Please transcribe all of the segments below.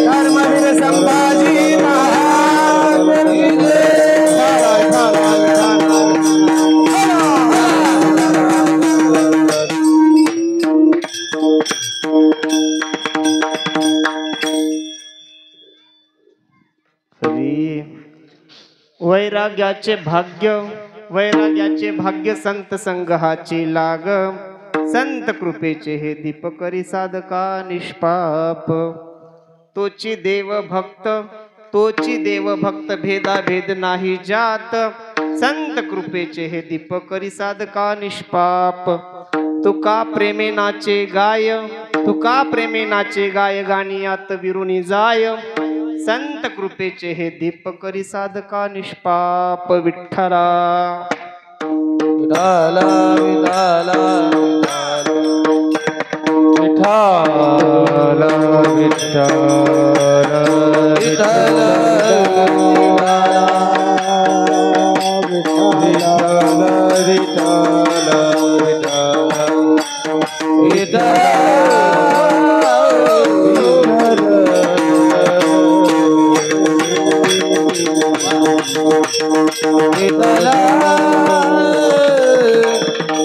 धर्मवीर संभाजी महाराज की जय। वैराग्याचे भाग्य संत संघाची लाग, संत कृपेचे हे दीप करी साधका निष्पाप। तोची देव भक्त भेदा भेद नाही जात, संत कृपेचे हे दीप करी साधका निष्पाप। तुका प्रेमे नाचे गाय गाणियात विरुनी जाय, संत कृपेचे हे दीप करी साधका निष्पाप। विठ्ठला विठाला विठाला विठाला विठाला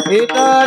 विठाला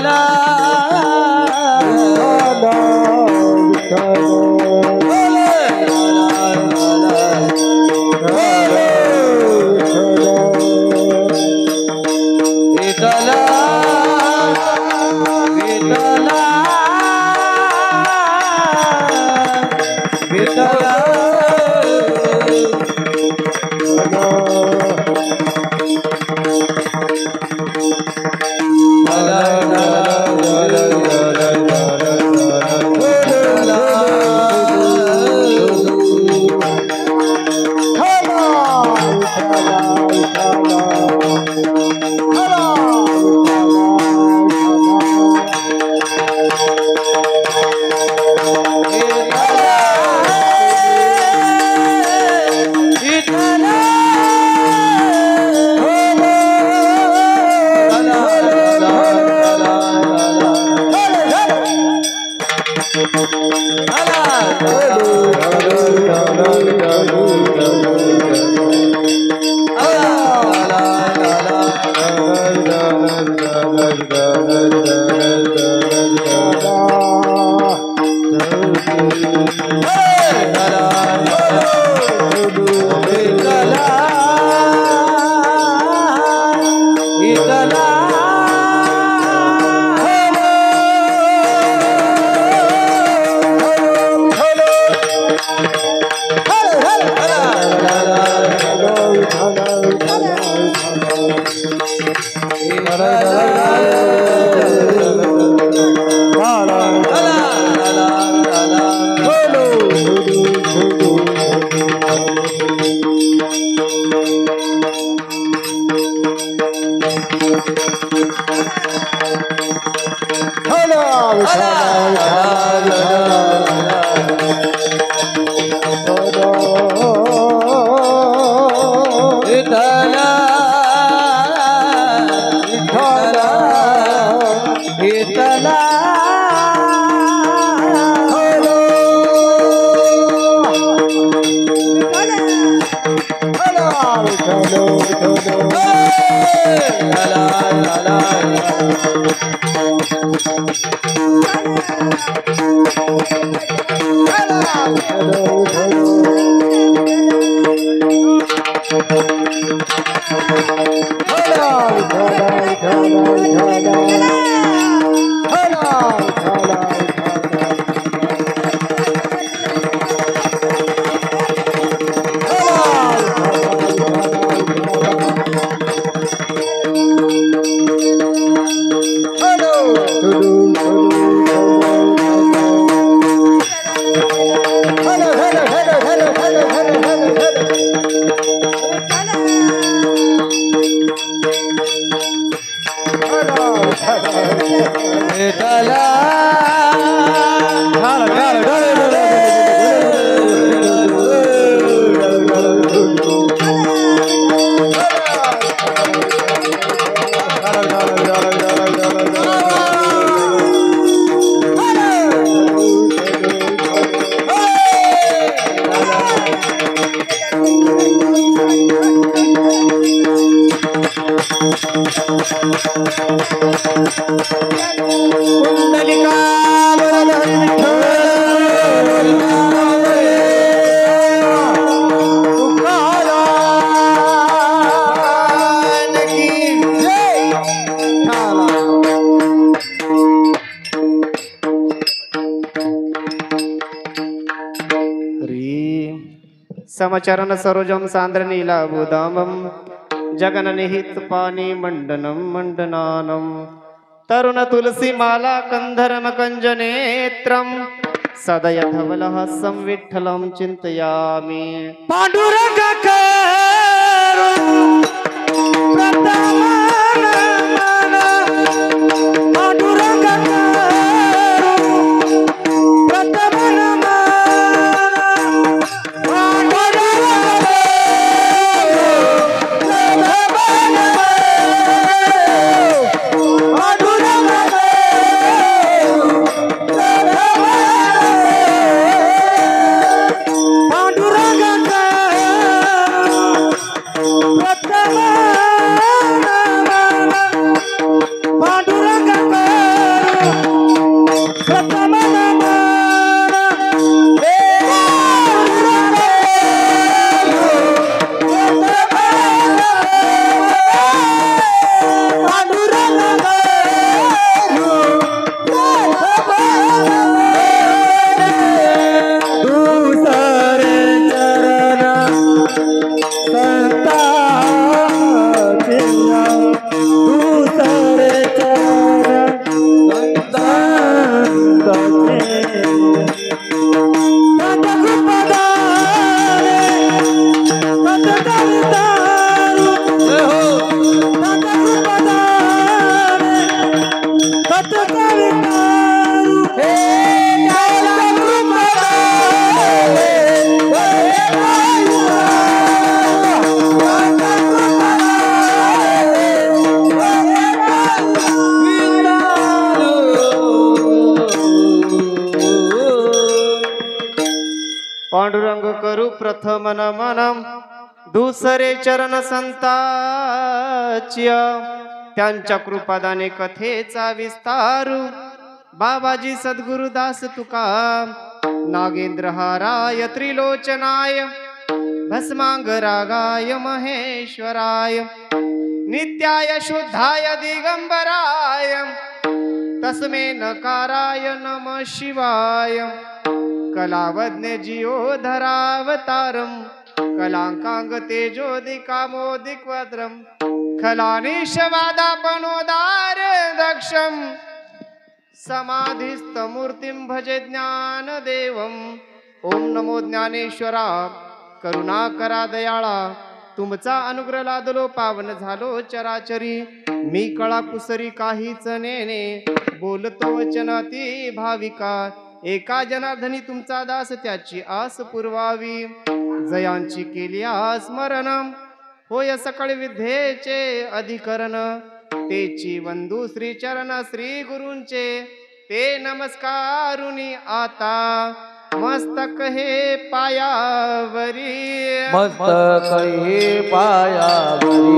समचरण सरोजम सांद्र नीलाभूदामम जगननिहित पाणी मंडनम मंडनानम तरुण तुलसी माला कंधरम कंजनेत्रम सदय धवलहास्यं विठ्ठलं चिन्तयामि पांडुरंग करुण प्रथमनमन पांडुरंग करुण प्रथमनमन पांडुरंग करू प्रथम नमनम दुसरे चरण संताच्या त्यांच्या कृपादाने कथेचा विस्तारू बाबाजी सद्गुरुदास तुका नागेंद्र हाराय त्रिलोचनाय भस्मांग रागाय महेश्वराय नित्याय शुद्धाय दिगंबराय तस्मै नकाराय नमः शिवाय कलावज्ञ जियोधरावतारम कलांकांग तेजोदिकामोदिक्वद्रम खलानिशवादापनोदार दक्षम समाधिस्थमूर्तिं भजे ज्ञानदेवम ओम नमो ज्ञानेश्वरा करुणाकरा दयाळा तुमचा अनुग्रह लादलो पावन झालो चराचरी मी कळा कुसरी काहीच नेने बोलतो वचनाती भाविका एका जनार्दनी तुमचा दास त्याची आस पुरवावी जयांची केली स्मरण होय सकळ विद्येचे अधिकरण तेची वंदू श्री चरण श्री गुरूंचे ते नमस्कारुनी आता मस्तक हे पायावरी मस्तक हे पायावरी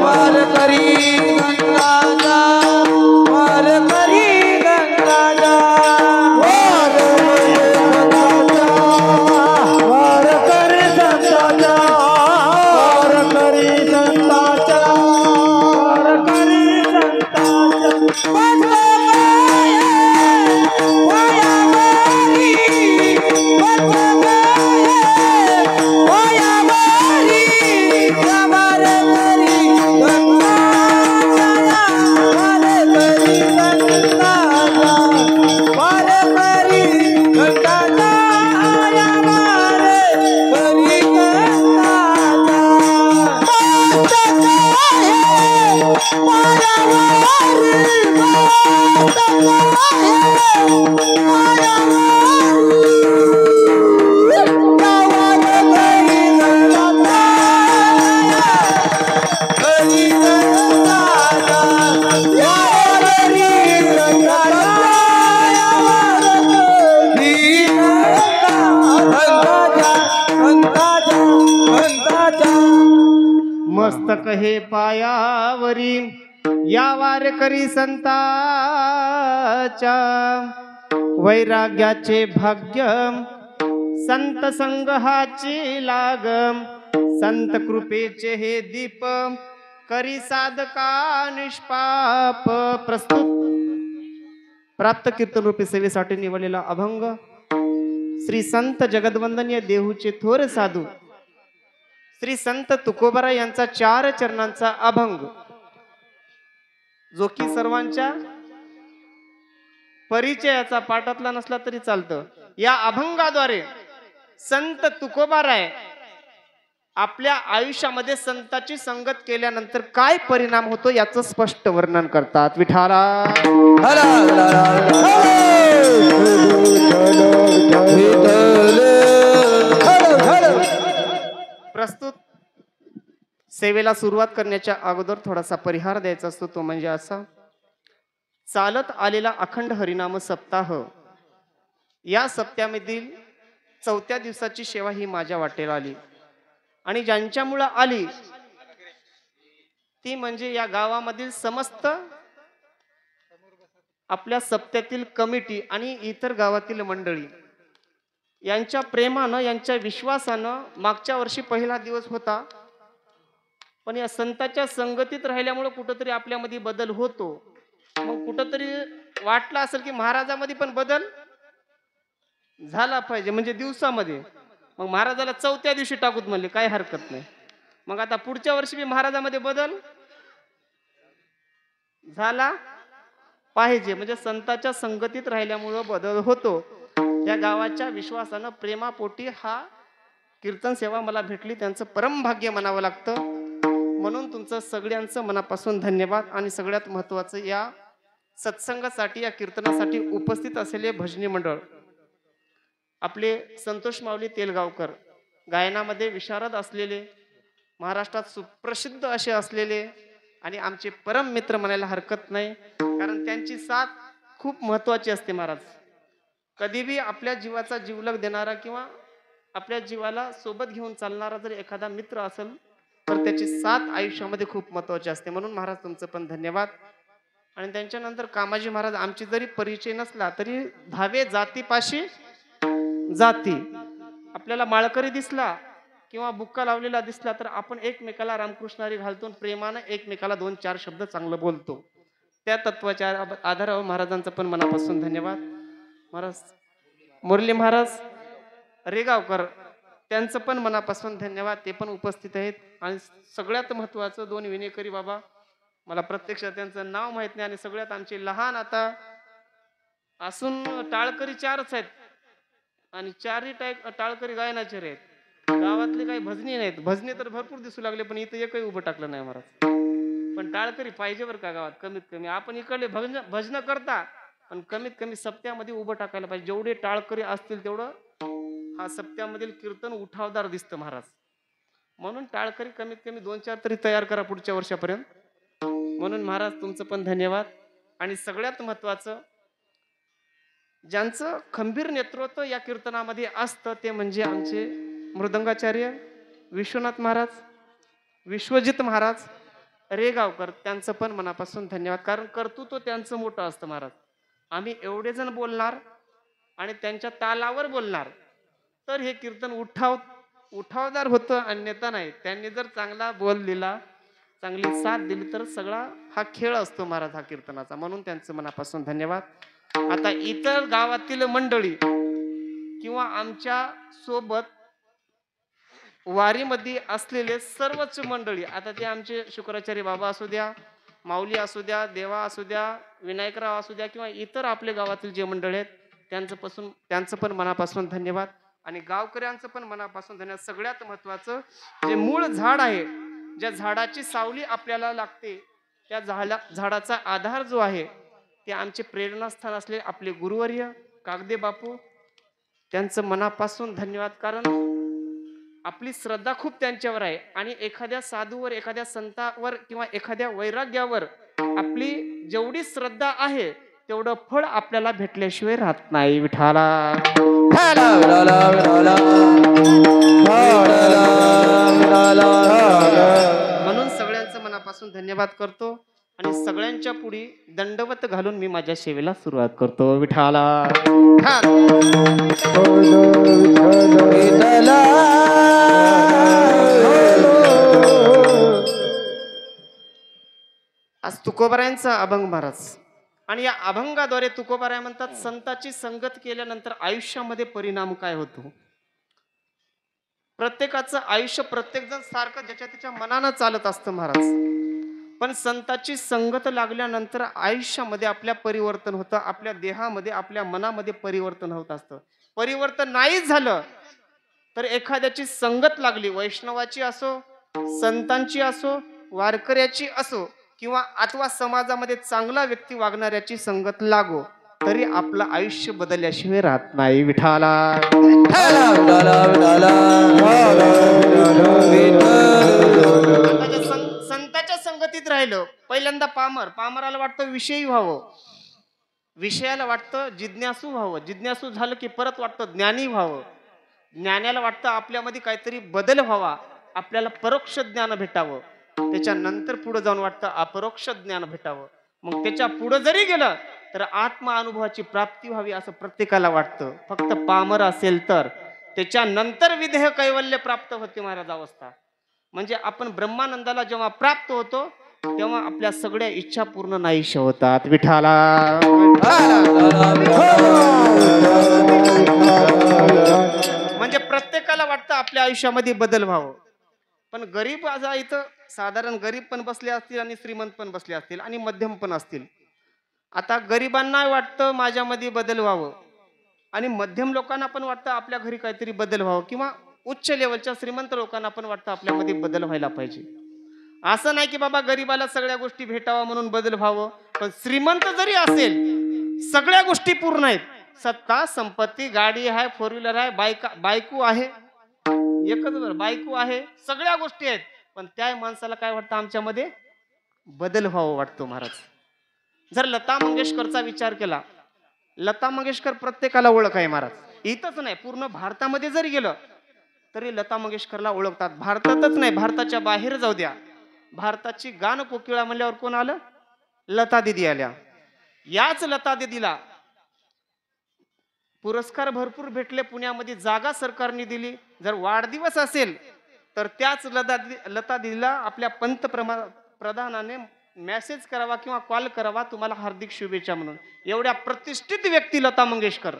वार करी गंगाजा वार करी गंगाजा वार करी संताचा वार करी संताचा वार करी संताचा मस्तक पायावरी या वारकरी संताच्या वैराग्याचे भाग्य संत संघाची लागम संत कृपेचे हे दीप करी साधका निष्पाप. प्रस्तुत प्राप्त कीर्तन रूपी सेवेसाठी निवडलेला अभंग श्री संत जगदवंदनीय देहूचे थोर साधू श्री संत तुकोबाराय यांचा 4 चरणांचा अभंग, जो की सर्वांच्या परिचयाचा पाठातला नसला तरी चालतं. या अभंगाद्वारे संत तुकोबाराय आपल्या आयुष्यामध्ये संताची संगत केल्यानंतर काय परिणाम होतो याचं स्पष्ट वर्णन करतात. विठाला प्रस्तुत सेवेला सुरुवात करण्याच्या अगोदर थोडासा परिहार द्यायचा असतो. तो म्हणजे असा: चालत आलेला अखंड हरिनाम सप्ताह, या सप्त्यामधील 4थ्या दिवसाची सेवा ही माझ्या वाटेला आली आणि ज्यांच्यामुळे आली ती म्हणजे या गावामधील समस्त आपल्या सप्त्यातील कमिटी आणि इतर गावातील मंडळी यांच्या प्रेमानं, यांच्या विश्वासानं. मागच्या वर्षी पहिला दिवस होता, पण या संताच्या संगतीत राहिल्यामुळे कुठंतरी आपल्यामध्ये बदल होतो. मग कुठंतरी वाटलं असेल की महाराजामध्ये पण बदल झाला पाहिजे, म्हणजे दिवसामध्ये. मग महाराजाला 4थ्या दिवशी टाकूत म्हणले, काही हरकत नाही. मग आता पुढच्या वर्षी बी महाराजामध्ये बदल झाला पाहिजे, म्हणजे संताच्या संगतीत राहिल्यामुळं बदल होतो. या गावाच्या विश्वासानं, प्रेमापोटी हा कीर्तन सेवा मला भेटली, त्यांचं परम भाग्य म्हणावं लागतं. म्हणून तुमचं सगळ्यांचं मनापासून धन्यवाद. आणि सगळ्यात महत्वाचं, या सत्संगासाठी, या कीर्तनासाठी उपस्थित असलेले भजनी मंडळ, आपले संतोष माऊली तेलगावकर, गायनामध्ये विशारद असलेले, महाराष्ट्रात सुप्रसिद्ध असे असलेले आणि आमचे परम मित्र म्हणायला हरकत नाही, कारण त्यांची साथ खूप महत्वाची असते. महाराज कधी बी आपल्या जीवाचा जीवलग देणारा किंवा आपल्या जीवाला सोबत घेऊन चालणारा जर एखादा मित्र असेल तर त्याची साथ आयुष्यामध्ये खूप महत्वाची असते. म्हणून महाराज तुमचं पण धन्यवाद. आणि त्यांच्यानंतर कामाजी महाराज, आमची जरी परिचय नसला तरी धावे जातीपाशी जाती, आपल्याला माळकरी दिसला किंवा बुक्का लावलेला दिसला तर आपण एकमेकाला रामकृष्णारी घालतो, प्रेमानं एकमेकाला 2-4 शब्द चांगलं बोलतो. त्या तत्वाच्या आधारावर महाराजांचं पण मनापासून धन्यवाद. महाराज मुरली महाराज रेगावकर, त्यांचं पण मनापासून धन्यवाद, ते पण उपस्थित आहेत. आणि सगळ्यात महत्वाचं 2 विनेकरी बाबा, मला प्रत्यक्ष त्यांचं नाव माहित नाही, आणि सगळ्यात आमचे लहान आता असून टाळकरी 4च आहेत आणि 4ही टाळकरी गायनाचे आहेत. गावातले काही भजनी नाहीत. भजनी तर भरपूर दिसू लागले, पण इथं एकही उभं टाकलं नाही महाराज. पण टाळकरी पाहिजे बरं का गावात, कमीत कमी. आपण इकडले भजन करता, पण कमीत कमी सप्त्यामध्ये उभं टाकायला पाहिजे. जेवढे टाळकरी असतील तेवढं हा सप्त्यामधील कीर्तन उठावदार दिसतं महाराज. म्हणून टाळकरी कमीत कमी 2-4 तरी तयार करा पुढच्या वर्षापर्यंत. म्हणून महाराज तुमचं पण धन्यवाद. आणि सगळ्यात महत्वाचं, ज्यांचं खंबीर नेतृत्व या कीर्तनामध्ये असतं ते म्हणजे आमचे मृदंगाचार्य विश्वनाथ महाराज, विश्वजित महाराज रेगावकर. त्यांचं पण मनापासून धन्यवाद, कारण कर्तृत्व त्यांचं मोठं असतं महाराज. आम्ही एवढे जण बोलणार आणि त्यांच्या तालावर बोलणार तर हे कीर्तन उठावदार होतं, अन्यथा नाही. त्यांनी जर चांगला बोल दिला, चांगली साथ दिली तर सगळा हा खेळ असतो महाराज हा कीर्तनाचा. म्हणून त्यांचं मनापासून धन्यवाद. आता इतर गावातील मंडळी किंवा आमच्या सोबत वारीमध्ये असलेले सर्वच मंडळी, आता ते आमचे शुक्राचार्य बाबा असू द्या, माऊली असू द्या, देवा असू द्या, विनायकराव असू द्या, किंवा इतर आपल्या गावातील जे मंडळ आहेत त्यांचं पण मनापासून धन्यवाद. आणि गावकऱ्यांचं पण मनापासून धन्यवाद. सगळ्यात महत्वाचं, जे मूळ झाड आहे, ज्या झाडाची सावली आपल्याला लागते, त्या झाडाचा आधार जो आहे ते आमचे प्रेरणास्थान असले आपले गुरुवर्य कागदे बापू, त्यांचं मनापासून धन्यवाद. कारण आपली श्रद्धा खूप त्यांच्यावर आहे आणि एखाद्या साधूवर, एखाद्या संतावर किंवा एखाद्या वैराग्यावर आपली जेवढी श्रद्धा आहे तेवढं फळ आपल्याला भेटल्याशिवाय राहत नाही. विठाला म्हणून सगळ्यांचं मनापासून मनापासून धन्यवाद करतो आणि सगळ्यांच्या पुढे दंडवत घालून मी माझ्या सेवेला सुरुवात करतो. विठाला आज तुकोबारायांचा अभंग महाराज आणि या अभंगाद्वारे तुकोबाराय म्हणतात संताची संगत केल्यानंतर आयुष्यामध्ये परिणाम काय होतो. प्रत्येकाचं आयुष्य प्रत्येक जण सारखं ज्याच्या त्याच्या मनानं चालत असतं महाराज, पण संताची संगत लागल्यानंतर आयुष्यामध्ये आपल्या परिवर्तन होतं, आपल्या देहामध्ये आपल्या मनामध्ये परिवर्तन होत असतं. परिवर्तन नाही झालं तर एखाद्याची संगत लागली, वैष्णवाची असो, संतांची असो, वारकऱ्याची असो किंवा अथवा समाजामध्ये चांगला व्यक्ती वागणाऱ्याची संगत लागो तरी आपलं आयुष्य बदलल्याशिवाय राहत नाही. विठाला संताच्या संगतीत राहिलं. पहिल्यांदा पामराला वाटतं विषयी व्हावं, विषयाला वाटतं जिज्ञासू व्हावं, जिज्ञासू झालं की परत वाटतं ज्ञानी व्हावं, ज्ञानाला वाटतं आपल्यामध्ये काहीतरी बदल व्हावा, आपल्याला परोक्ष ज्ञान भेटावं, त्याच्यानंतर पुढे जाऊन वाटतं अपरोक्ष ज्ञान भेटावं. मग त्याच्या पुढे जरी गेलं तर आत्मा अनुभवाची प्राप्ती व्हावी असं प्रत्येकाला वाटतं. फक्त पामर असेल तर त्याच्यानंतर विदेह कैवल्य प्राप्त होते महाराज अवस्था. म्हणजे आपण ब्रह्मानंदाला जेव्हा प्राप्त होतो तेव्हा आपल्या सगळ्या इच्छा पूर्ण नाहीशा होतात. विठाला म्हणजे प्रत्येकाला वाटतं आपल्या आयुष्यामध्ये बदल व्हावं. पण गरीब आज इथं साधारण गरीब पण बसले असतील आणि श्रीमंत पण बसले असतील आणि मध्यम पण असतील. आता गरिबांना वाटतं माझ्यामध्ये बदल व्हावं आणि मध्यम लोकांना पण वाटतं आपल्या घरी काहीतरी बदल व्हावं किंवा उच्च लेवलच्या श्रीमंत लोकांना पण वाटतं आपल्यामध्ये बदल व्हायला पाहिजे. असं नाही की बाबा गरीबाला सगळ्या गोष्टी भेटावा म्हणून बदल व्हावं. पण श्रीमंत जरी असेल सगळ्या गोष्टी पूर्ण आहेत, सत्ता संपत्ती, गाडी आहे, फोर व्हीलर आहे, बायको आहे, एकच बायको आहे, सगळ्या गोष्टी आहेत, पण त्या माणसाला काय वाटतं आमच्यामध्ये बदल व्हावं वाटतो महाराज. जर लता मंगेशकरचा विचार केला, लता मंगेशकर प्रत्येकाला ओळख आहे महाराज. इथंच नाही पूर्ण भारतामध्ये जरी गेलं तरी लता मंगेशकरला ओळखतात. भारतातच नाही भारताच्या बाहेर जाऊ द्या, भारताची गान कोकिळा म्हणल्यावर कोण आलं? लता दिदी आल्या. याच लता दिदीला पुरस्कार भरपूर भेटले, पुण्यामध्ये जागा सरकारने दिली. जर वाढदिवस असेल तर त्याच लता दिदीला आपल्या पंतप्रधानाने मेसेज करावा किंवा कॉल करावा, तुम्हाला हार्दिक शुभेच्छा म्हणून. एवढ्या प्रतिष्ठित व्यक्ती लता मंगेशकर.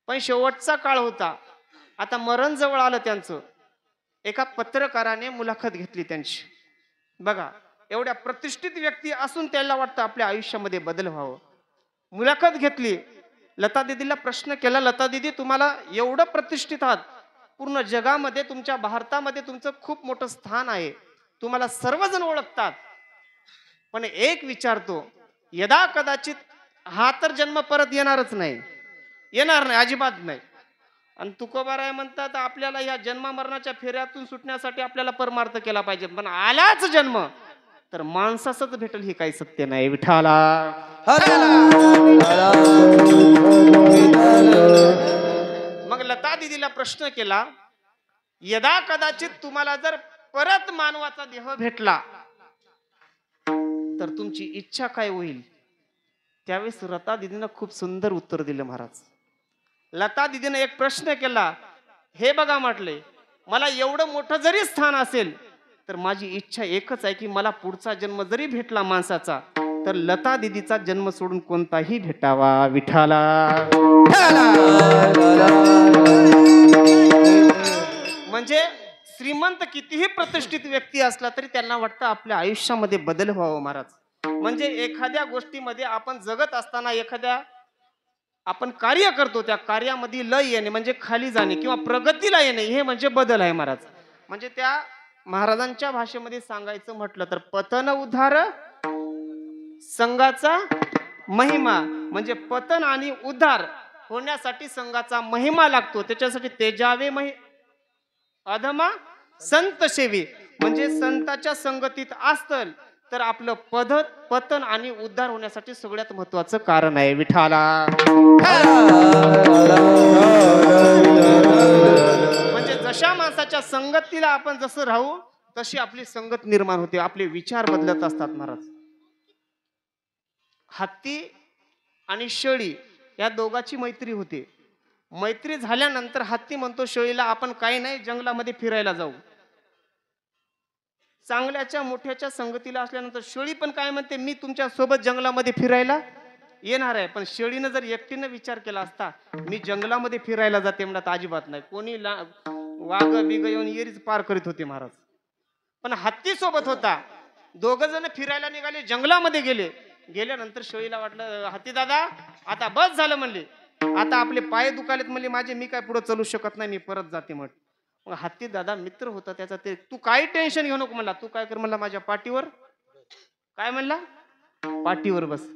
पण शेवटचा काळ होता, आता मरण जवळ आलं त्यांचं. एका पत्रकाराने मुलाखत घेतली त्यांची. बघा, एवढ्या प्रतिष्ठित व्यक्ती असून त्याला वाटतं आपल्या आयुष्यामध्ये बदल व्हावं. मुलाखत घेतली, लता दिदीला प्रश्न केला, लता दिदी तुम्हाला एवढं प्रतिष्ठित आहात, पूर्ण जगामध्ये तुमच्या भारतामध्ये तुमचं खूप मोठं स्थान आहे, तुम्हाला सर्वजण ओळखतात, पण एक विचारतो, यदा कदाचित हा तर जन्म परत येणारच नाही, येणार नाही, अजिबात नाही. आणि तुकोबाराय म्हणतात आपल्याला या जन्म मरणाच्या फेऱ्यातून सुटण्यासाठी आपल्याला परमार्थ केला पाहिजे, पण आलाच जन्म तर माणसासच भेटेल हे काही सत्य नाही. विठाला मग लता दिदीला प्रश्न केला, यदा कदाचित तुम्हाला जर परत मानवाचा देह भेटला तर तुमची इच्छा काय होईल? त्यावेळेस लता दिदीनं खूप सुंदर उत्तर दिलं महाराज. लता दिदीने एक प्रश्न केला, हे बघा म्हटले, मला एवढं मोठं जरी स्थान असेल तर माझी इच्छा एकच आहे की मला पुढचा जन्म जरी भेटला माणसाचा तर लता दिदीचा जन्म सोडून कोणताही भेटावा. विठाला म्हणजे श्रीमंत कितीही प्रतिष्ठित व्यक्ती असला तरी त्यांना वाटतं आपल्या आयुष्यामध्ये बदल व्हावा महाराज. म्हणजे एखाद्या गोष्टीमध्ये आपण जगत असताना एखाद्या आपण कार्य करतो, त्या कार्यामध्ये लय येणे म्हणजे खाली जाणे किंवा प्रगतीला येणे, हे म्हणजे बदल आहे महाराज. म्हणजे त्या महाराजांच्या भाषेमध्ये सांगायचं म्हटलं तर पतन उद्धार संघाचा महिमा, म्हणजे पतन आणि उद्धार होण्यासाठी संघाचा महिमा लागतो. त्याच्यासाठी तेजावे अधमा संत सेवी, म्हणजे संताच्या संगतीत असतं तर आपलं पतन आणि उद्धार होण्यासाठी सगळ्यात महत्वाचं कारण आहे. विठाला म्हणजे जशा माणसाच्या संगतीला आपण जसं राहू तशी आपली संगत निर्माण होते, आपले विचार बदलत असतात महाराज. हत्ती आणि शेळी या दोघांची मैत्री होते. मैत्री झाल्यानंतर हत्ती म्हणतो शेळीला, आपण काही नाही जंगलामध्ये फिरायला जाऊ. चांगल्याच्या मोठ्याच्या संगतीला असल्यानंतर शेळी पण काय म्हणते, मी तुमच्या सोबत जंगलामध्ये फिरायला येणार आहे. पण शेळीनं जर एकटीनं विचार केला असता, मी जंगलामध्ये फिरायला जाते म्हणत, अजिबात नाही. कोणी वाघ बिग येऊन येरीच पार करीत होते महाराज. पण हत्ती सोबत होता. दोघ जण फिरायला निघाले, जंगलामध्ये गेले. गेल्यानंतर शेळीला वाटलं, हत्ती दादा आता बस झालं म्हणले, आता आपले पाय दुखालेत म्हणले माझे, मी काय पुढे चलू शकत नाही, मी परत जाते म्हट. मग हत्ती दादा मित्र होता त्याचा, ते तू काही टेन्शन घेऊ नको म्हणला, तू काय कर म्हणला, माझ्या पाठीवर, काय म्हणला, पाठीवर बस.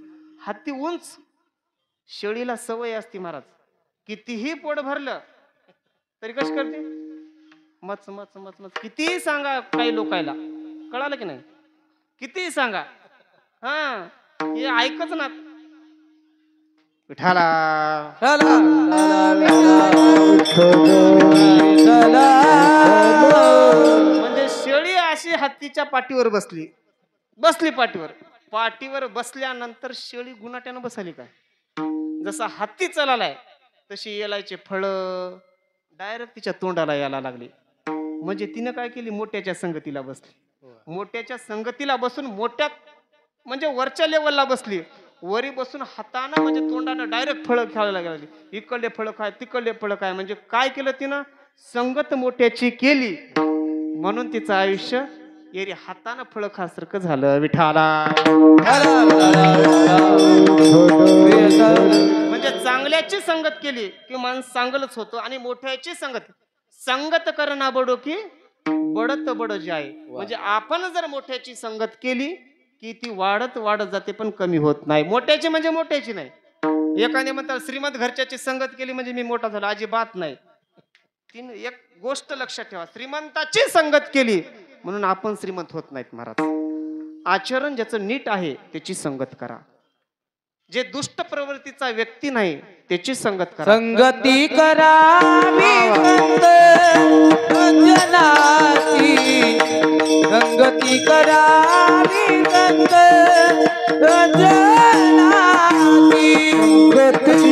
हत्ती उंच, शेळीला सवय असती महाराज, कितीही पोट भरलं तरी कशी करते, मच मच मच मच. कितीही सांगा काही लोकायला, कळालं की नाही, कितीही सांगा, हा हे ऐकच ना. विठाला म्हणजे शेळी अशी हत्तीच्या पाठीवर बसली, पाठीवर. पाठीवर बसल्यानंतर शेळी गुणाट्यानं बसाली काय, जसा हत्ती चलालाय तशी येलायचे फळ डायरेक्ट तिच्या तोंडाला यायला लागली. म्हणजे तिनं काय केली, मोठ्याच्या संगतीला बसली. मोठ्याच्या संगतीला बसून मोठ्यात म्हणजे वरच्या लेवलला बसली. वरी बसून हातानं म्हणजे तोंडानं डायरेक्ट फळं खायला लागली. इकडले फळं खाय, तिकडले फळं खाय. म्हणजे काय केलं तिनं, संगत मोठ्याची केली म्हणून तिचं आयुष्य एरी हातानं फळं खासारखं झालं. विठाला म्हणजे चांगल्याची संगत केली की माणूस चांगलंच होतो. आणि मोठ्याची संगत करना बडो की बडत बड जाय. म्हणजे आपण जर मोठ्याची संगत केली की ती वाढत जाते पण कमी होत नाही. मोठ्याची म्हणजे मोठ्याची नाही. एकाने म्हणतात श्रीमंत घरच्याची संगत केली म्हणजे मी मोठा झालो, अजिबात नाही. एक गोष्ट लक्षात ठेवा, श्रीमंताची संगत केली म्हणून आपण श्रीमंत होत नाहीत महाराज. आचरण ज्याचं नीट आहे त्याची संगत करा. जे दुष्ट प्रवृत्तीचा व्यक्ती नाही त्याची संगत करा. संगती करावी जनाची, संगती करावी जनाची, संगती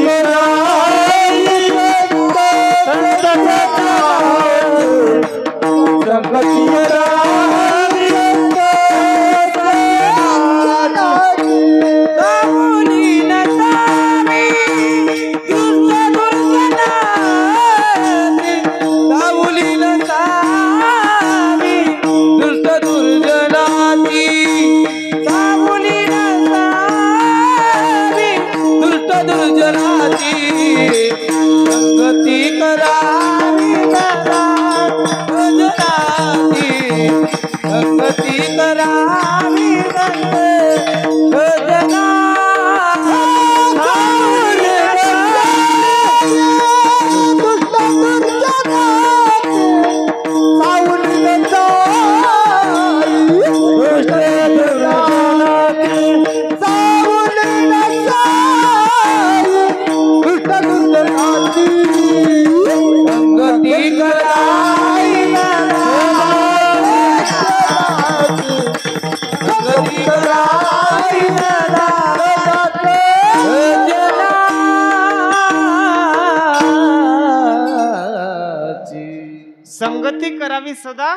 संगती करावी सदा,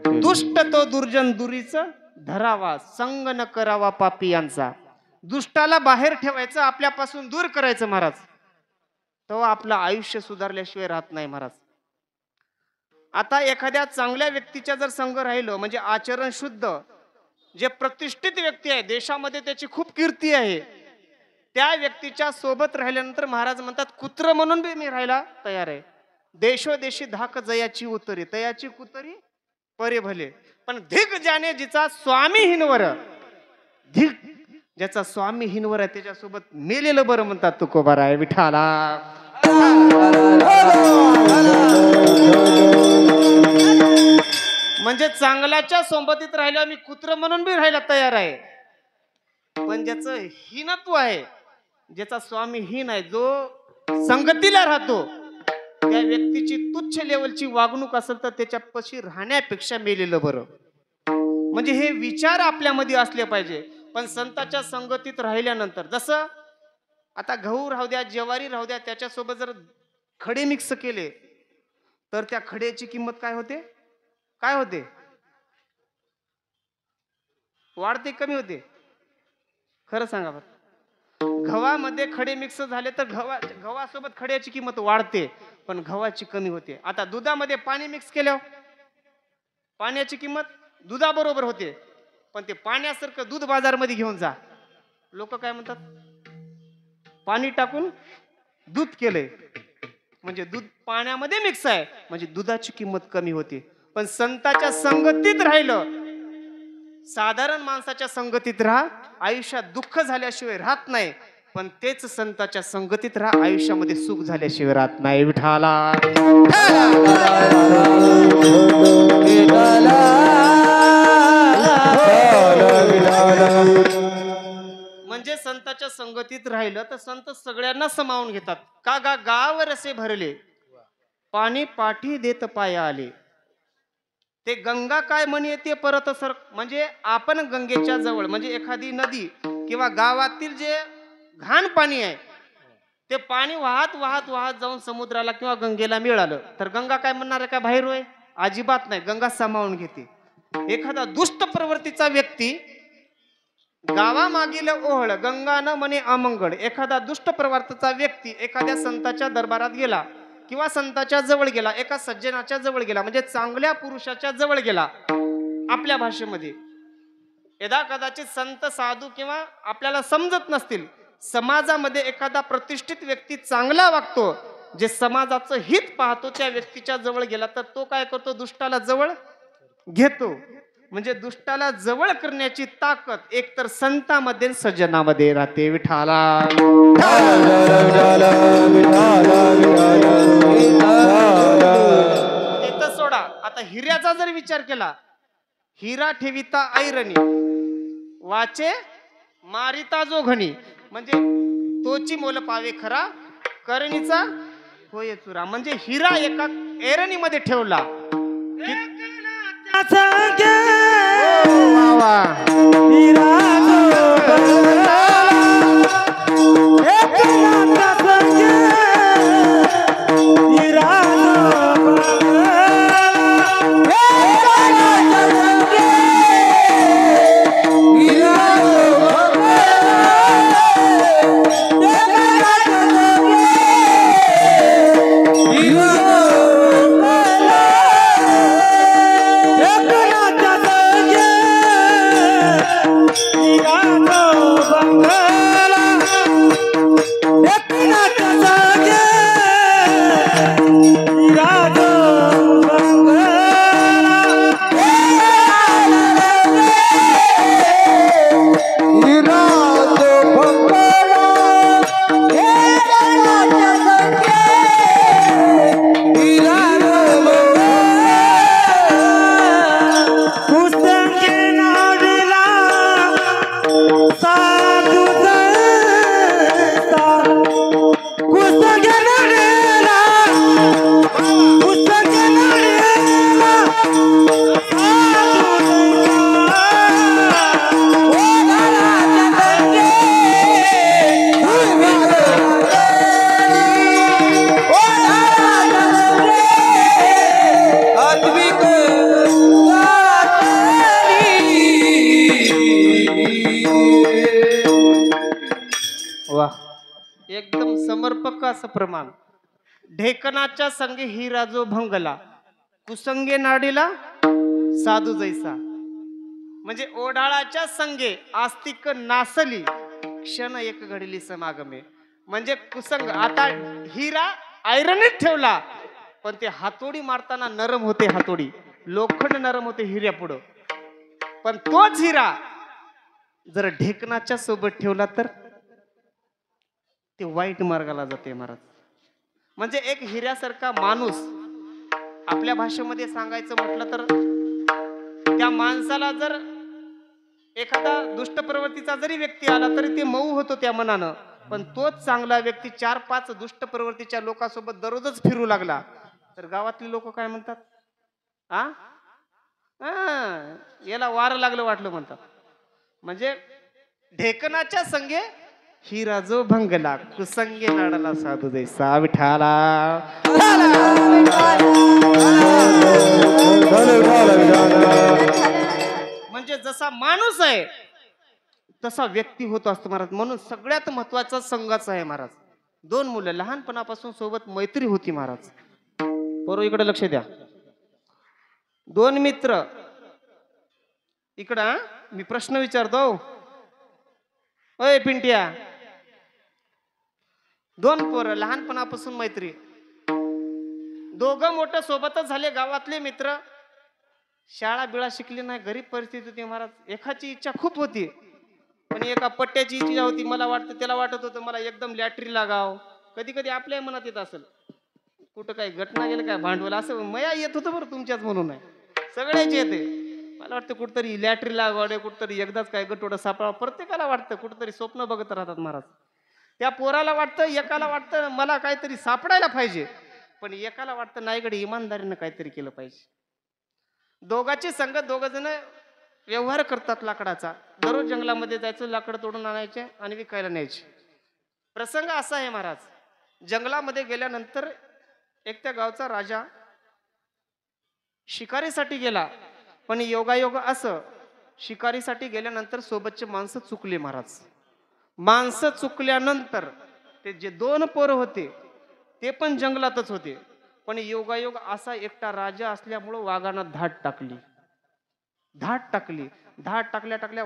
दुष्ट तो दुर्जन दुरीच धरावा, संग न करावा पापी यांचा. दुष्टाला बाहेर ठेवायचं, आपल्यापासून दूर करायचं महाराज. तो आपलं आयुष्य सुधारल्याशिवाय राहत नाही महाराज. आता एखाद्या चांगल्या व्यक्तीच्या जर संग राहिलो म्हणजे आचरण शुद्ध, जे प्रतिष्ठित व्यक्ती आहे, देशामध्ये त्याची खूप कीर्ती आहे, त्या व्यक्तीच्या सोबत राहिल्यानंतर महाराज म्हणतात कुत्र म्हणून बी मी राहायला तयार आहे. देशोदेशी धाक जयाची उतरी, तयाची कुतरी परे भले. पण धिक ज्याने जिचा स्वामी हिनवर, धिक ज्याचा स्वामी हिनवर आहे त्याच्यासोबत मेलेलं बरं म्हणतात तुकोबाराय. विठाला म्हणजे चांगल्याच्या सोबतीत राहिला मी कुत्र म्हणून बी राहायला तयार आहे. पण ज्याचं हीनत्व आहे, ज्याचा स्वामी हीन आहे, जो संगतीला राहतो त्या व्यक्तीची तुच्छ लेवलची वागणूक असेल तर त्याच्यापाशी राहण्यापेक्षा मेलेलं बरं. म्हणजे हे विचार आपल्यामध्ये असले पाहिजे. पण संतांच्या संगतीत राहिल्यानंतर, जसं आता गहू राहू द्या, ज्वारी राहू द्या, त्याच्यासोबत जर खडे मिक्स केले तर त्या खड्याची किंमत काय होते? काय होते? वाढते, कमी होते? खरं सांगा बरं. गव्हामध्ये खडे मिक्स झाले तर गव्हासोबत खड्याची किंमत वाढते, पण गव्हाची कमी होते. आता दुधामध्ये पाणी मिक्स केल्यावर पाण्याची किंमत दुधाबरोबर होते, पण ते पाण्यासारखं दूध बाजारमध्ये घेऊन जा, लोक काय म्हणतात? पाणी टाकून दूध केलंय, म्हणजे दूध पाण्यामध्ये मिक्स आहे, म्हणजे दुधाची किंमत कमी होते. पण संतांच्या संगतीत राहिलं, साधारण माणसाच्या संगतीत राहा, आयुष्यात दुःख झाल्याशिवाय राहत नाही. पण तेच संतांच्या संगतीत राहा, आयुष्यामध्ये सुख झाल्याशिवाय राहत नाही. विठाला म्हणजे संतांच्या संगतीत राहिलं तर संत सगळ्यांना समावून घेतात. का गाव रसे भरले, पाणी पाठी देत पाया आले. ते गंगा काय म्हणे ते परत सर, म्हणजे आपण गंगेच्या जवळ, म्हणजे एखादी नदी किंवा गावातील जे घाण पाणी आहे ते पाणी वाहत वाहत वाहत जाऊन समुद्राला किंवा गंगेला मिळालं तर गंगा काय म्हणणार आहे? का बाहेर होय? अजिबात नाही, गंगा सामावून घेते. एखादा दुष्ट प्रवृत्तीचा व्यक्ती गावामागील ओहळ गंगा न म्हणे अमंगळ, एखादा दुष्ट प्रवृत्तीचा व्यक्ती एखाद्या संताच्या दरबारात गेला किंवा संताच्या जवळ गेला, एका सज्जनाच्या जवळ गेला, म्हणजे चांगल्या पुरुषाच्या जवळ गेला, आपल्या भाषेमध्ये यदा कदाचित संत साधू किंवा आपल्याला समजत नसतील, समाजामध्ये एखादा प्रतिष्ठित व्यक्ती चांगला वागतो, जे समाजाचं हित पाहतो, त्या व्यक्तीच्या जवळ गेला तर तो काय करतो? दुष्टाला जवळ घेतो. म्हणजे दुष्टाला जवळ करण्याची ताकद एकतर संतांमध्ये सज्जनामध्ये राहते. विठाला तिथं सोडा. आता हिऱ्याचा जर विचार केला, हिरा ठेविता ऐरणी, वाचे मारिता जो घणी, म्हणजे तोची मोल पावे खरा, करणीचा होय चुरा. म्हणजे हिरा एका ऐरणीमध्ये ठेवला एकदम समर्पक असं प्रमाण. ढेकणाच्या संगे हिरा जो भंगला, कुसंगे नाडीला साधू जैसा. म्हणजे ओढाळाच्या संगे आस्तिक नासली, क्षण एक घडली समागमे. म्हणजे कुसंग, आता हिरा ऐरणीत ठेवला, पण ते हातोडी मारताना नरम होते, हातोडी लोखंड नरम होते हिऱ्या पुढं. पण तोच हिरा जर ढेकणाच्या सोबत ठेवला तर ते वाईट मार्गाला जाते महाराज. म्हणजे एक हिऱ्यासारखा माणूस, आपल्या भाषेमध्ये सांगायचं म्हटलं तर त्या माणसाला जर एखादा दुष्ट प्रवृत्तीचा जरी व्यक्ती आला तरी ते मऊ होतो त्या मनानं, पण तोच चांगला व्यक्ती 4-5 दुष्ट प्रवृत्तीच्या लोकांसोबत दररोजच फिरू लागला तर गावातले लोक काय म्हणतात? आ याला वार लागलं वाटलं म्हणतात. म्हणजे ढेकणाच्या संगे हिरा जो भंगला कुसंगे नाडाला साधू जैसा विठाला. म्हणजे जसा माणूस आहे तसा व्यक्ती होत असतो महाराज. म्हणून सगळ्यात महत्वाचा संघाचा आहे महाराज. 2 मुलं लहानपणापासून सोबत मैत्री होती महाराज. बरोबर, इकडे लक्ष द्या. 2 मित्र इकडं. मी प्रश्न विचारतो. अय पिंट्या, 2 पोरं लहानपणापासून मैत्री, दोघं मोठं सोबतच झाले, गावातले मित्र. शाळा बिळा शिकली नाही, गरीब परिस्थिती होती महाराज. एकाची इच्छा खूप होती पण एका पट्ट्याची इच्छा होती. मला वाटतं त्याला वाटत होतं मला एकदम लॅटरी लागाव. कधी कधी आपल्या मनात येत असेल कुठं काही घटना गेलं काय भांडवल असं मया येत होतं बरं. तुमच्याच म्हणून नाही, सगळ्याच येते. मला वाटतं कुठतरी लॅटरी लागावडे, कुठतरी एकदाच काय गटोडं सापडावं. प्रत्येकाला वाटतं, कुठतरी स्वप्न बघत राहतात महाराज. त्या पोराला वाटतं, एकाला वाटतं मला काहीतरी सापडायला पाहिजे, पण एकाला वाटतं नाही गडे इमानदारीनं काहीतरी केलं पाहिजे. दोघांची संगत, 2 जण व्यवहार करतात लाकडाचा. दररोज जंगलामध्ये जायचं, लाकड तोडून आणायचे आणि विकायला न्यायचे. प्रसंग असा आहे महाराज, जंगलामध्ये गेल्यानंतर एक त्या गावचा राजा शिकारीसाठी गेला. पण योगायोग असं, शिकारीसाठी गेल्यानंतर सोबतचे माणसं चुकले महाराज. माणसं चुकल्यानंतर ते जे 2 पोरं होते ते पण जंगलातच होते. पण योगायोग असा, एकटा राजा असल्यामुळं वाघानं धाड टाकली. धाड टाकल्या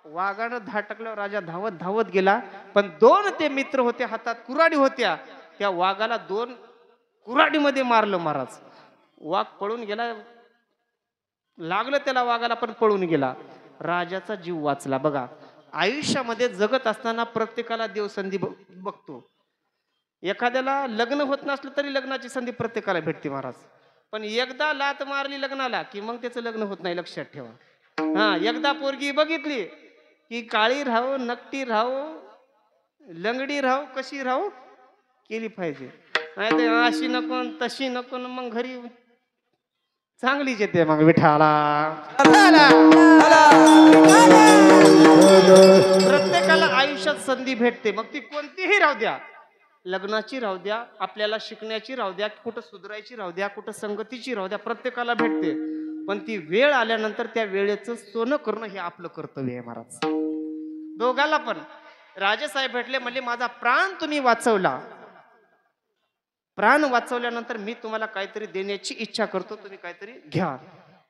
वाघानं धाड टाकल्यावर राजा धावत धावत गेला. पण 2 ते मित्र होते, हातात कुऱ्हाडी होत्या, त्या वाघाला 2 कुऱ्हाडीमध्ये मारलं महाराज. वाघ पळून गेला, लागलं त्याला वाघाला पण पळून गेला. राजाचा जीव वाचला. बघा, आयुष्यामध्ये जगत असताना प्रत्येकाला देव संधी बघतो. एखाद्याला लग्न होत नसलं तरी लग्नाची संधी प्रत्येकाला भेटते महाराज. पण एकदा लात मारली लग्नाला की मग त्याचं लग्न होत नाही, लक्षात ठेवा. एकदा पोरगी बघितली की काळी राहो, नकटी राहो, लंगडी राहो, कशी राहो केली पाहिजे. नाही तर अशी नको तशी नको, मग घरी चांगलीच येते मग विठाला. प्रत्येकाला आयुष्यात संधी भेटते, मग ती कोणतीही राहू द्या. लग्नाची राहू द्या, आपल्याला शिकण्याची राहू द्या, कुठं सुधारायची राहू द्या, कुठं संगतीची राहू द्या, प्रत्येकाला भेटते. पण ती वेळ आल्यानंतर त्या वेळेचं सोनं करणं हे आपलं कर्तव्य आहे महाराज. दोघाला पण राजेसाहेब भेटले, म्हणले माझा प्राण तुम्ही वाचवला. प्राण वाचवल्यानंतर मी तुम्हाला काहीतरी देण्याची इच्छा करतो, तुम्ही काहीतरी घ्या.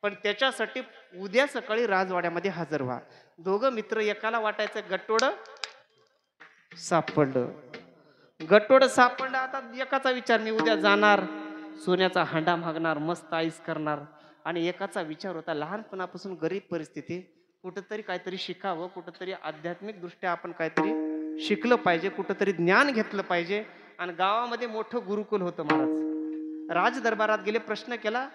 पण त्याच्यासाठी उद्या सकाळी राजवाड्यामध्ये हजर व्हा. 2 मित्र, एकाला वाटायचं गट्टोडं सापडलं. आता एकाचा विचार मी उद्या जाणार, सोन्याचा हांडा मागणार, मस्त आईस करणार. आणि एकाचा विचार होता लहानपणापासून गरीब परिस्थिती, कुठंतरी काहीतरी शिकावं, कुठंतरी आध्यात्मिक दृष्ट्या आपण काहीतरी शिकलं पाहिजे, कुठंतरी ज्ञान घेतलं पाहिजे. आणि गावामध्ये मोठं गुरुकुल होतं महाराज. राज दरबारात गेले, प्रश्न केला.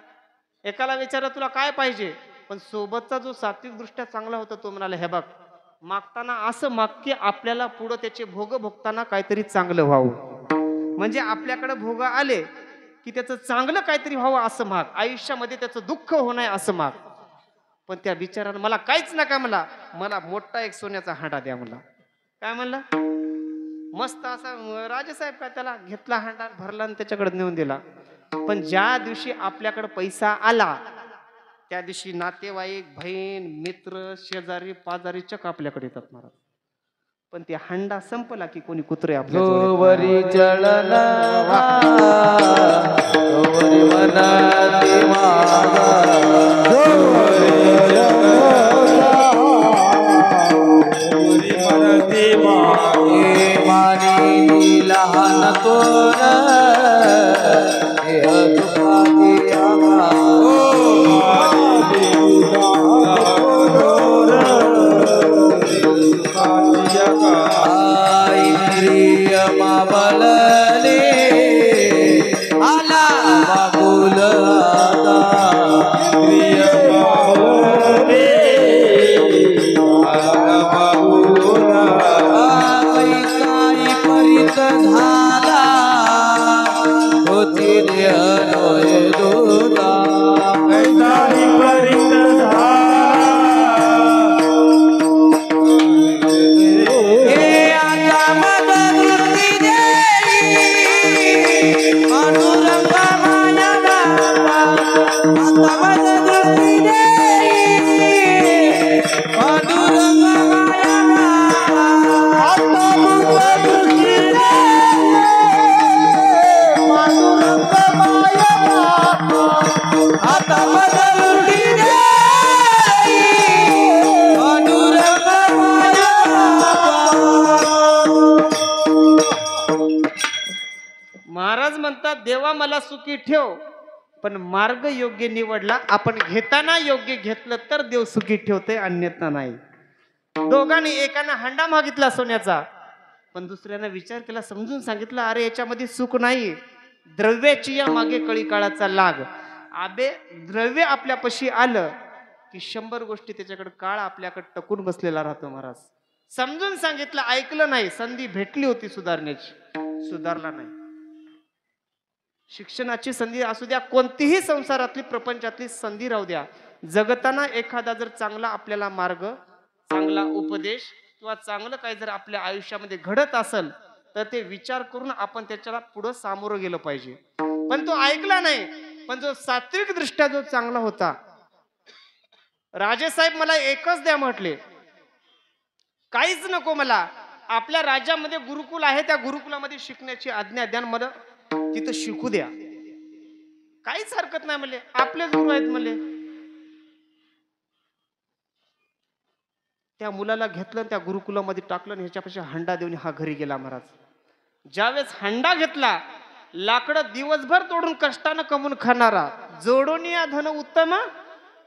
एकाला विचारलं तुला काय पाहिजे, पण सोबतचा जो सात्विक दृष्ट्या चांगला होता तो म्हणाला हे बघ, मागताना असं माग की आपल्याला पुढं त्याचे भोग भोगताना काहीतरी चांगलं व्हावं. म्हणजे आपल्याकडे भोग आले की त्याचं चांगलं काहीतरी व्हावं असं माग, आयुष्यामध्ये त्याचं दुःख होणं असं माग. पण त्या बिचारानं मला काहीच नका, मला मोठा एक सोन्याचा हांडा द्या म्हणला. काय म्हणला? मस्त असा राजेसाहेब काय त्याला घेतला हांडा, भरला आणि त्याच्याकडे नेऊन दिला. पण ज्या दिवशी आपल्याकडे पैसा आला त्या दिवशी नातेवाईक, बहीण, मित्र, शेजारी पाजारी चक आपल्याकडे येतात महाराज. पण ते हांडा संपला की कोणी कुत्रे आपल्या वरी जळला वरी मनाती माझा मानी लहान तोर झाला होती देह डोळे दुधा कैसा विपरीत झाला हे आता मद वृत्ती देई पांडुरंग माया बाबा आता मद वृत्ती देई पांडुरंग माया बाबा आता मद वृत्ती देई पांडुरंग माया बाबा आता मद वृत्ती देई पांडुरंग माया बाबा महाराज म्हणतात देवा मला सुखी ठेव, पण मार्ग योग्य निवडला. आपण घेताना योग्य घेतलं तर देव सुखी ठेवते, अन्यथा नाही. दोघांनी एकानं हंडा मागितला सोन्याचा, पण दुसऱ्यानं विचार केला, समजून सांगितलं अरे याच्यामध्ये सुख नाही, द्रव्याची या मागे कळी काळाचा लाग. आबे द्रव्य आपल्यापाशी आलं की 100 गोष्टी त्याच्याकडे काळ आपल्याकडे टकून बसलेला राहतो. महाराज समजून सांगितलं, ऐकलं नाही. संधी भेटली होती सुधारण्याची, सुधारला नाही. शिक्षणाची संधी असू द्या, कोणतीही संसारातली प्रपंचातली संधी राहू द्या, जगताना एखादा जर चांगला आपल्याला मार्ग, चांगला उपदेश किंवा चांगलं काही जर आपल्या आयुष्यामध्ये घडत असेल तर ते विचार करून आपण त्याच्याला पुढं सामोरं गेलं पाहिजे. पण तो ऐकला नाही. पण जो सात्विक दृष्ट्या जो चांगला होता, राजेसाहेब मला एकच द्या म्हटले, काहीच नको मला, आपल्या राज्यामध्ये गुरुकुल आहे, त्या गुरुकुलामध्ये शिकण्याची आज्ञा द्या, मला तिथं शिकू द्या, काहीच हरकत नाही म्हणले, आपलेच गुरु आहेत म्हणले. त्या मुलाला घेतलं, त्या गुरुकुलामध्ये टाकलं आणि ह्याच्यापाशी हंडा देऊन हा घरी गेला. महाराज ज्यावेळेस हंडा घेतला, लाकडं दिवसभर तोडून कष्टानं कमवून खाणारा, जोडून या धन उत्तम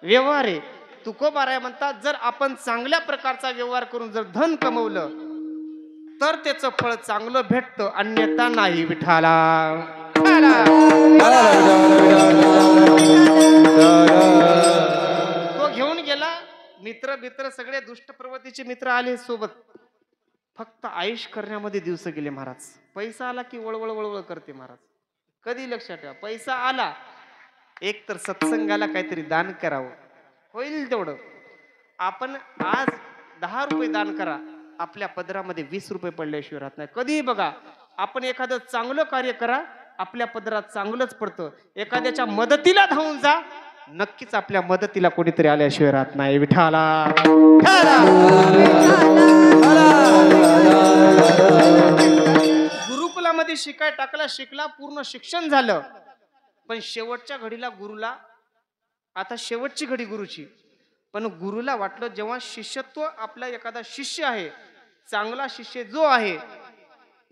व्यवहार आहे. तुकोबाराय म्हणतात, जर आपण चांगल्या प्रकारचा व्यवहार करून जर धन कमवलं तर त्याचं फळ चांगलं भेटतं, अन्यथा नाही. विठाला तो घेऊन गेला. मित्र सगळे दुष्ट प्रवृत्तीचे मित्र आले सोबत. फक्त आयुष करण्यामध्ये दिवस गेले. महाराज पैसा आला की वळवळ वळवळ करते. महाराज कधी लक्षात ठेवा, पैसा आला एक तर सत्संगाला काहीतरी दान करावं, होईल तेवढं. आपण आज 10 रुपये दान करा, आपल्या पदरामध्ये 20 रुपये पडल्याशिवाय राहत नाही. कधीही बघा, आपण एखादं चांगलं कार्य करा, आपल्या पदरात चांगलंच पडतं. एखाद्याच्या मदतीला धावून जा, नक्कीच आपल्या मदतीला कोणीतरी आल्याशिवाय राहत नाही. विठाला गुरुकुलामध्ये शिकाय टाकला, शिकला, पूर्ण शिक्षण झालं. पण शेवटच्या घडीला गुरुला, आता शेवटची घडी गुरुची, पण गुरुला वाटलं जेव्हा शिष्यत्व, आपला एखादा शिष्य आहे, चांगला शिष्य जो आहे,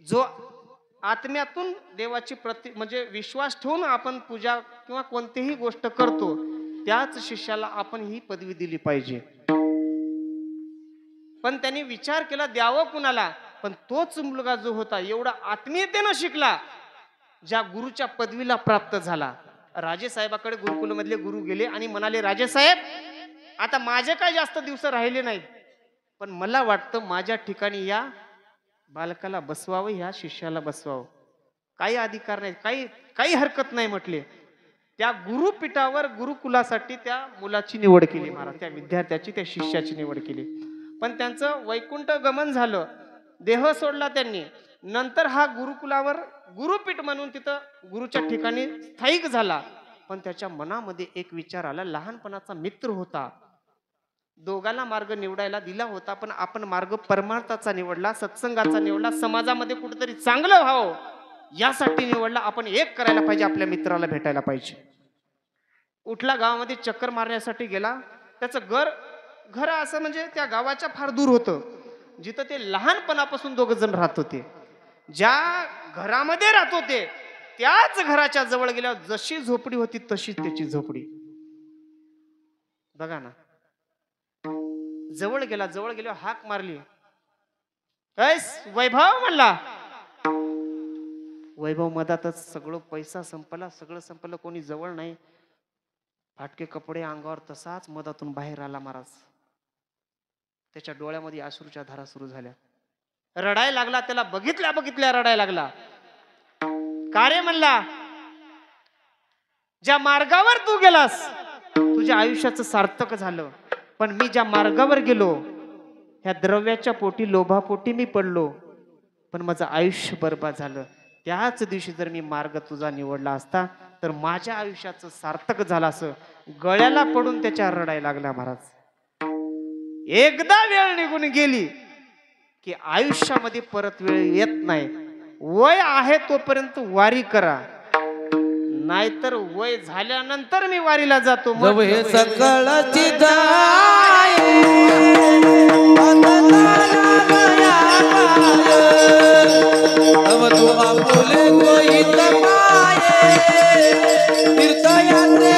जो आत्म्यातून देवाची म्हणजे विश्वास ठेवून आपण पूजा किंवा कोणतीही गोष्ट करतो, त्याच शिष्याला आपण ही पदवी दिली पाहिजे. पण त्यांनी विचार केला द्यावं कुणाला, पण तोच मुलगा जो होता एवढा आत्मीयतेनं शिकला, ज्या गुरुच्या पदवीला प्राप्त झाला. राजेसाहेबाकडे गुरुकुलमधले गुरु गेले आणि म्हणाले, राजेसाहेब आता माझे काय जास्त दिवस राहिले नाहीत, पण मला वाटतं माझ्या ठिकाणी या बालकाला बसवावं, ह्या शिष्याला बसवावं, काही अधिकार नाही, काही हरकत नाही म्हटले. त्या गुरुपीठावर गुरुकुलासाठी त्या मुलाची निवड केली. महाराज त्या विद्यार्थ्याची, त्या शिष्याची निवड केली. पण त्यांचं वैकुंठ गमन झालं, देह सोडला त्यांनी. नंतर हा गुरुकुलावर गुरुपीठ म्हणून तिथं गुरुच्या ठिकाणी स्थायिक झाला. पण त्याच्या मनामध्ये एक विचार आला, लहानपणाचा मित्र होता, दोघांना मार्ग निवडायला दिला होता, पण आपण मार्ग परमार्थाचा निवडला, सत्संगाचा निवडला, समाजामध्ये कुठेतरी चांगलं व्हावं यासाठी निवडला. आपण एक करायला पाहिजे, आपल्या मित्राला भेटायला पाहिजे. उठला, गावामध्ये चक्कर मारण्यासाठी गेला. त्याचं घर असं म्हणजे त्या गावाच्या फार दूर होतं, जिथं ते लहानपणापासून दोघ जण राहत होते. ज्या घरामध्ये राहत होते त्याच घराच्या जवळ गेल्यावर जशी झोपडी होती तशीच त्याची झोपडी. बघा ना, जवळ गेल्यावर हाक मारली, वैभव म्हणला. वैभव मधातच सगळं पैसा संपला, सगळं संपलं, कोणी जवळ नाही. फाटके कपडे अंगावर, तसाच मधातून बाहेर आला. महाराज त्याच्या डोळ्यामध्ये अश्रूच्या धारा सुरू झाल्या. रडायला लागला, त्याला बघितल्या बघितल्या रडायला लागला. का रे म्हणला, ज्या मार्गावर तू गेलास तुझ्या आयुष्याचं सार्थक झालं, पण मी ज्या मार्गावर गेलो ह्या द्रव्याच्या पोटी लोभापोटी मी पडलो, पण माझं आयुष्य बर्बाद झालं. त्याच दिवशी जर मी मार्ग तुझा निवडला असता तर माझ्या आयुष्याचं सार्थक झालं असं. गळ्याला पडून त्याच्या रडायला लागला महाराज. एकदा वेळ निघून गेली की आयुष्यामध्ये परत वेळ येत नाही. वय आहे तोपर्यंत वारी करा, नाहीतर वय झाल्यानंतर मी वारीला जातो. जब हे सकळची तब तू आपुले कोई तपाये तीर्थयात्रे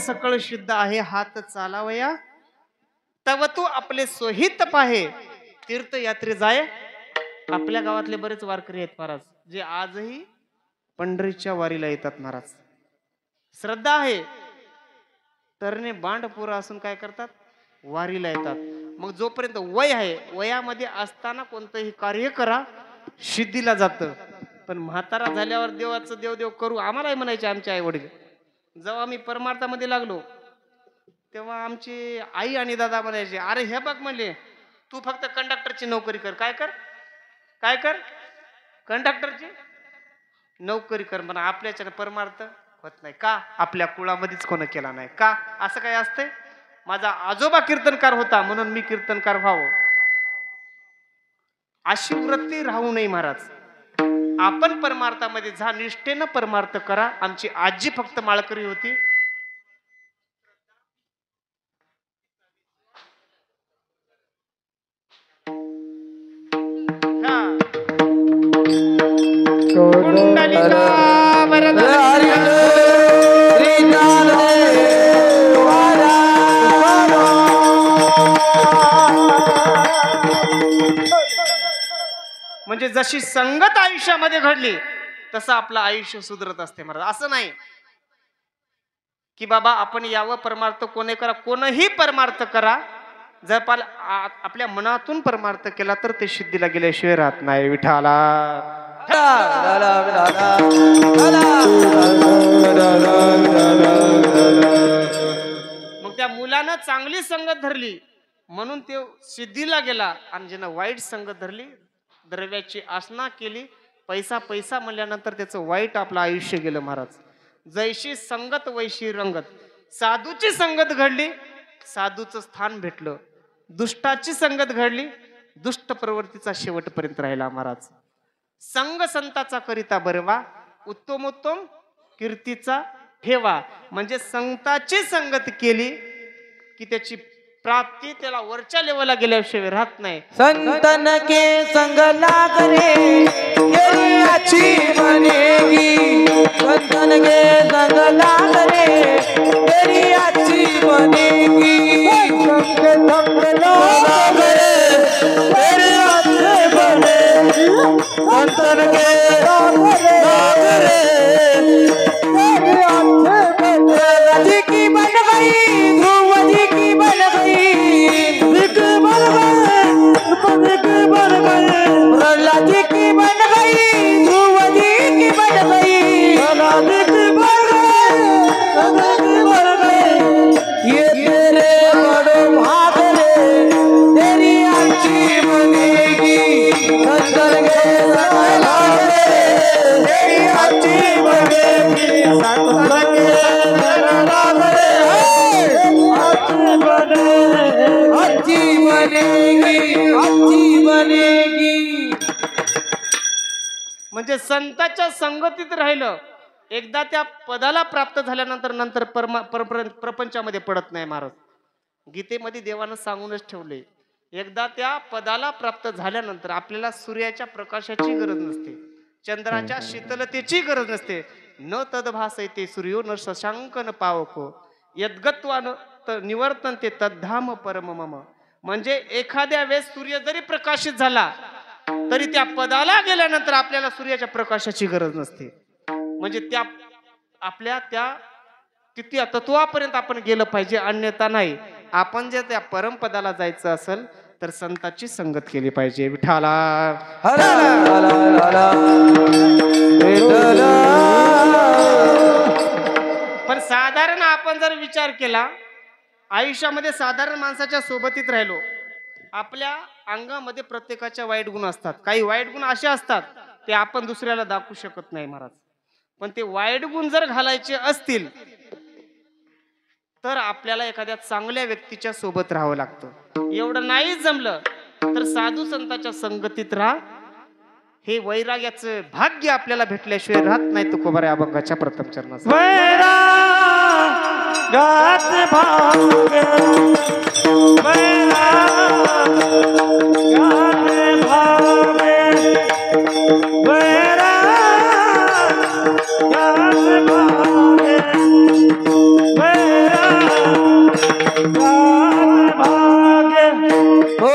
सकळ शुद्ध आहे हात चालावया, तव तू आपले सोहित पाहे तीर्थयात्रे जाय. आपल्या गावातले बरेच वारकरी आहेत महाराज, जे आजही पंढरीच्या वारीला येतात महाराज. श्रद्धा आहे तरने बांडपुरा असून काय करतात, वारीला येतात. मग जोपर्यंत वय आहे, वयामध्ये असताना कोणतंही कार्य करा, सिद्धीला जातं. पण म्हातारा झाल्यावर देवाचं देव देव करू आम्हालाही म्हणायचे आमचे आई वडील. जेव्हा मी परमार्थामध्ये लागलो तेव्हा आमची आई आणि दादा म्हणायचे, अरे हे बघ म्हणले, तू फक्त कंडक्टरची नोकरी कर. काय कर, काय कर, कंडक्टरची नोकरी कर. म्हणा आपल्याच्याने परमार्थ होत नाही का, आपल्या कुळामध्येच कोण केला नाही का, असं काय असतंय. माझा आजोबा कीर्तनकार होता म्हणून मी कीर्तनकार व्हावं, अशी वृत्ती राहू नये महाराज. आपण परमार्थामध्ये जा, निष्ठेनं परमार्थ करा. आमची आजी फक्त माळकरी होती. म्हणजे जशी संगत आयुष्यामध्ये घडली तसं आपलं आयुष्य सुधरत असते महाराज. असं नाही की बाबा आपण यावं परमार्थ कोणी करा, कोणही परमार्थ करा, जर आपल्या मनातून परमार्थ केला तर ते सिद्धीला गेल्याशिवाय राहत नाही. विठाला मग त्या मुलानं चांगली संगत धरली म्हणून ते सिद्धीला गेला, आणि ज्यानं वाईट संगत धरली, द्रव्याची आसना केली, पैसा पैसा म्हणल्यानंतर त्याचं वाईट आपलं आयुष्य गेलं महाराज. जैशी संगत वैशी रंगत. साधूची संगत घडली, साधूचं स्थान भेटलं. दुष्टाची संगत घडली, दुष्ट प्रवृत्तीचा शेवटपर्यंत राहिला महाराज. संग संताचा करिता बरवा, उत्तमोत्तम कीर्तीचा ठेवा. म्हणजे संताची संगत केली की त्याची प्राप्ती त्याला वरच्या लेवलला गेल्याशिवाय राहत नाही. संतन के संग लाग रे तेरी अच्छी बनेगी, संतन के संग लाग रे तेरी अच्छी बनेगी, संग संग लाग रे तेरी अच्छी बनेगी, संतन के संग लाग रे तेरी अच्छी बनेगी. जी की बन गई ध्रुव जी की बन गई, जी की बन गई प्रहलाद जी की बन गई, आची बनेगी संत के संग लागरे अच्छी बनेगी अच्छी बनेगी. म्हणजे संतांच्या संगतीत राहिलं एकदा त्या पदाला प्राप्त झाल्यानंतर नंतर प्रपंचामध्ये पडत नाही महाराज. गीतेमध्ये देवानं सांगूनच ठेवले एकदा त्या पदाला प्राप्त झाल्यानंतर आपल्याला सूर्याच्या प्रकाशाची गरज नसते, चंद्राच्या शीतलतेची गरज नसते. न तद्भासयते सूर्यो न शशांक न पावको यद्गत्वान निवर्तन ते तद्धाम परम मम. म्हणजे एखाद्या वेळेस सूर्य जरी प्रकाशित झाला तरी त्या पदाला गेल्यानंतर आपल्याला सूर्याच्या प्रकाशाची गरज नसते. म्हणजे त्या आपल्या त्या किती तत्वापर्यंत आपण गेलं पाहिजे, अन्यथा नाही. आपण जर त्या परमपदाला जायचं असेल तर संतांची संगत केली पाहिजे. विठाला हरा विठ्ठला. पण साधारण आपण जर विचार केला आयुष्यामध्ये साधारण माणसाच्या सोबतीत राहिलो आपल्या अंगामध्ये प्रत्येकाच्या वाईट गुण असतात. काही वाईट गुण असे असतात ते आपण दुसऱ्याला दाखवू शकत नाही महाराज. पण ते वाईट गुण जर घालायचे असतील तर आपल्याला एखाद्या चांगल्या व्यक्तीच्या सोबत राहावं लागतं. एवढं नाही जमलं तर साधू संतांच्या संगतीत राहा. हे वैराग्याचं भाग्य आपल्याला भेटल्याशिवाय राहत नाही. तुकोबाराय अभंगाच्या प्रथम चरणात वैराग्याचे भाग्य वैराग्याचे भाग्य वैराग्याचे भाग्य वैराग्याचे भाग्य हो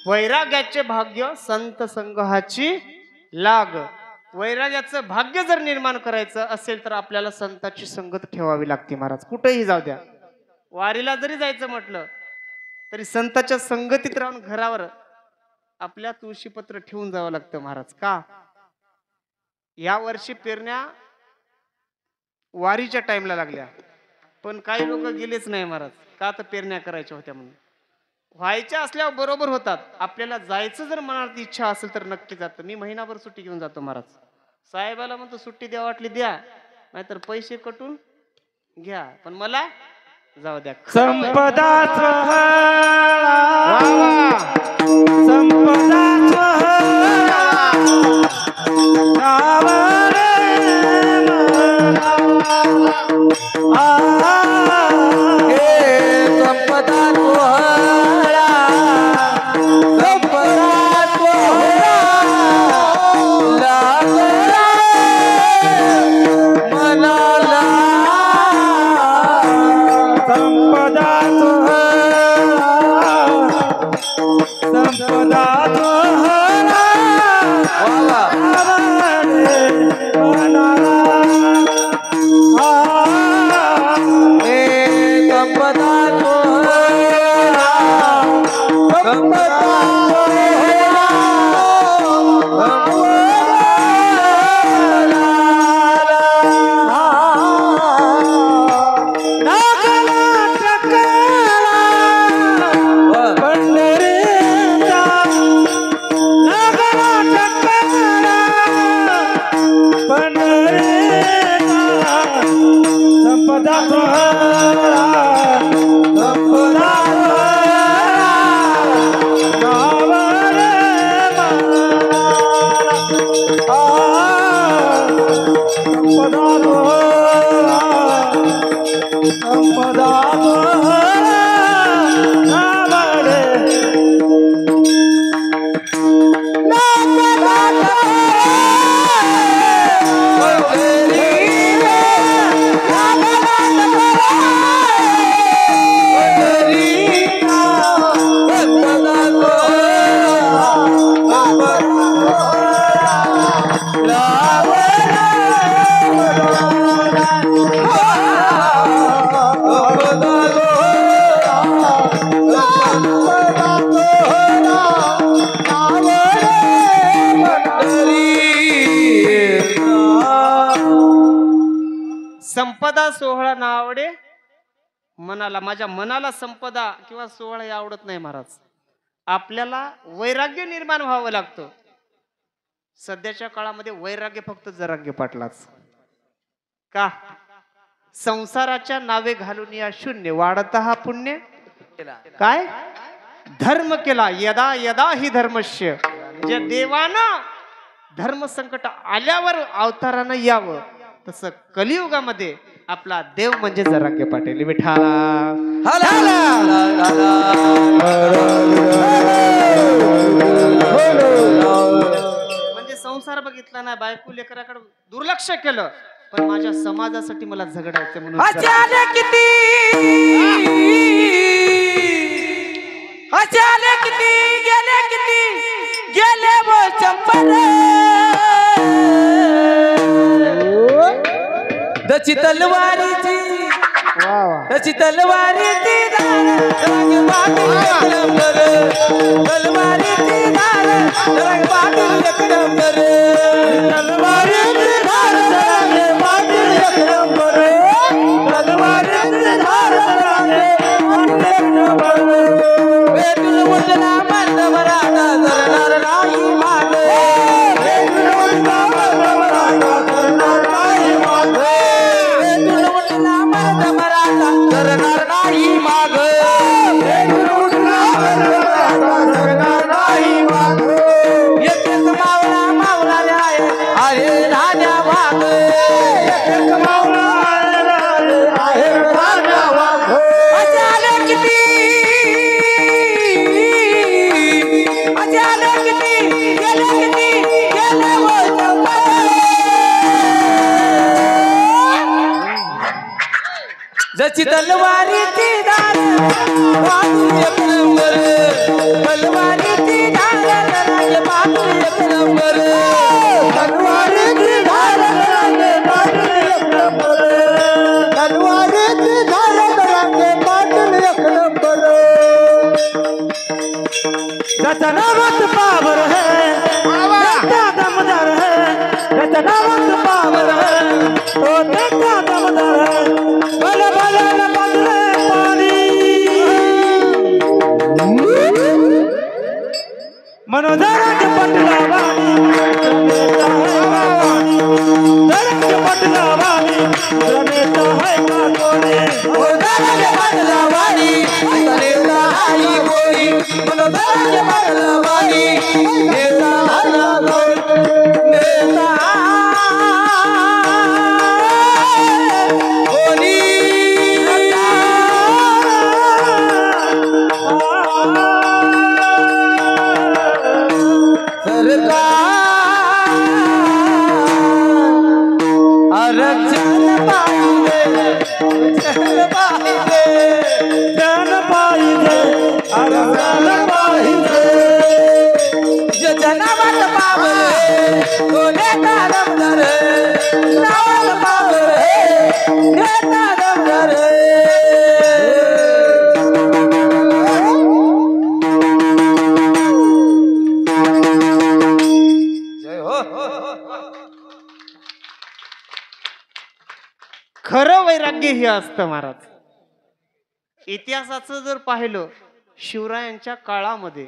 वैराग्याचे भाग्य संत संघाची लाग. वैराग्याचं भाग्य जर निर्माण करायचं असेल तर आपल्याला संतांची संगत ठेवावी लागते महाराज. कुठेही जाऊ द्या, वारीला जरी जायचं म्हटलं तरी संतांच्या संगतीत राहून घरावर आपल्या तुळशीपत्र ठेवून जावं लागतं महाराज. का? या वर्षी पेरण्या वारीच्या टाइमला लागल्या पण काही लोक गेलेच नाही महाराज. का? तर पेरण्या करायच्या होत्या म्हणून. व्हायच्या असल्यावर बरोबर होतात. आपल्याला जायचं जर मनात इच्छा असेल तर नक्की जातं. मी महिनाभर सुट्टी घेऊन जातो महाराज. साहेबाला म्हणतो सुट्टी द्या वाटली द्या, नाहीतर पैसे कटून घ्या, पण मला जाऊ द्या. संपदा संपदा संपदा सोहळा संपदा संपदा सोहळा ना आवडे मनाला. माझ्या मनाला संपदा किंवा सोहळा हे आवडत नाही महाराज. आपल्याला वैराग्य निर्माण व्हावं लागतं. सध्याच्या काळामध्ये वैराग्य फक्त जरांगे पाटलाच का. संसाराच्या नावे घालून या शून्य वाढता हा पुण्य काय धर्म केला यदा यदा ही धर्मस्य. जे देवानं धर्म संकट आल्यावर अवतारानं यावं तसं कलियुगामध्ये आपला देव म्हणजे जरांगे पाटील विठा. म्हणजे संसार बघितला ना बायको लेकराकडे दुर्लक्ष केलं पण माझ्या समाजासाठी मला झगडायचं म्हणून किती गेले वो चंपर दची तलवारीची दची तलवारीची तलवारीची जची तलवारीची धार बाजू एक नंबर तलवारीची धार बाजू एक नंबर तलवारीची धार बाजू एक नंबर तलवारीची धार बाजू एक नंबर. त्याचा नावात पावर है त्याचा दमदार है त्याचा नावात पावर है तो त्याचा दमदार है. भले भले न बदले पाणी मनोदराचे पटला वाणी दराचे पटला वाणी नेता है का कोणी दराचे पटला वाणी नेता आई कोणी दराचे पटला वाणी नेता आई कोणी नेता खरं वैराग्य हे असतं महाराज. इतिहासाचं जर पाहिलं शिवरायांच्या काळामध्ये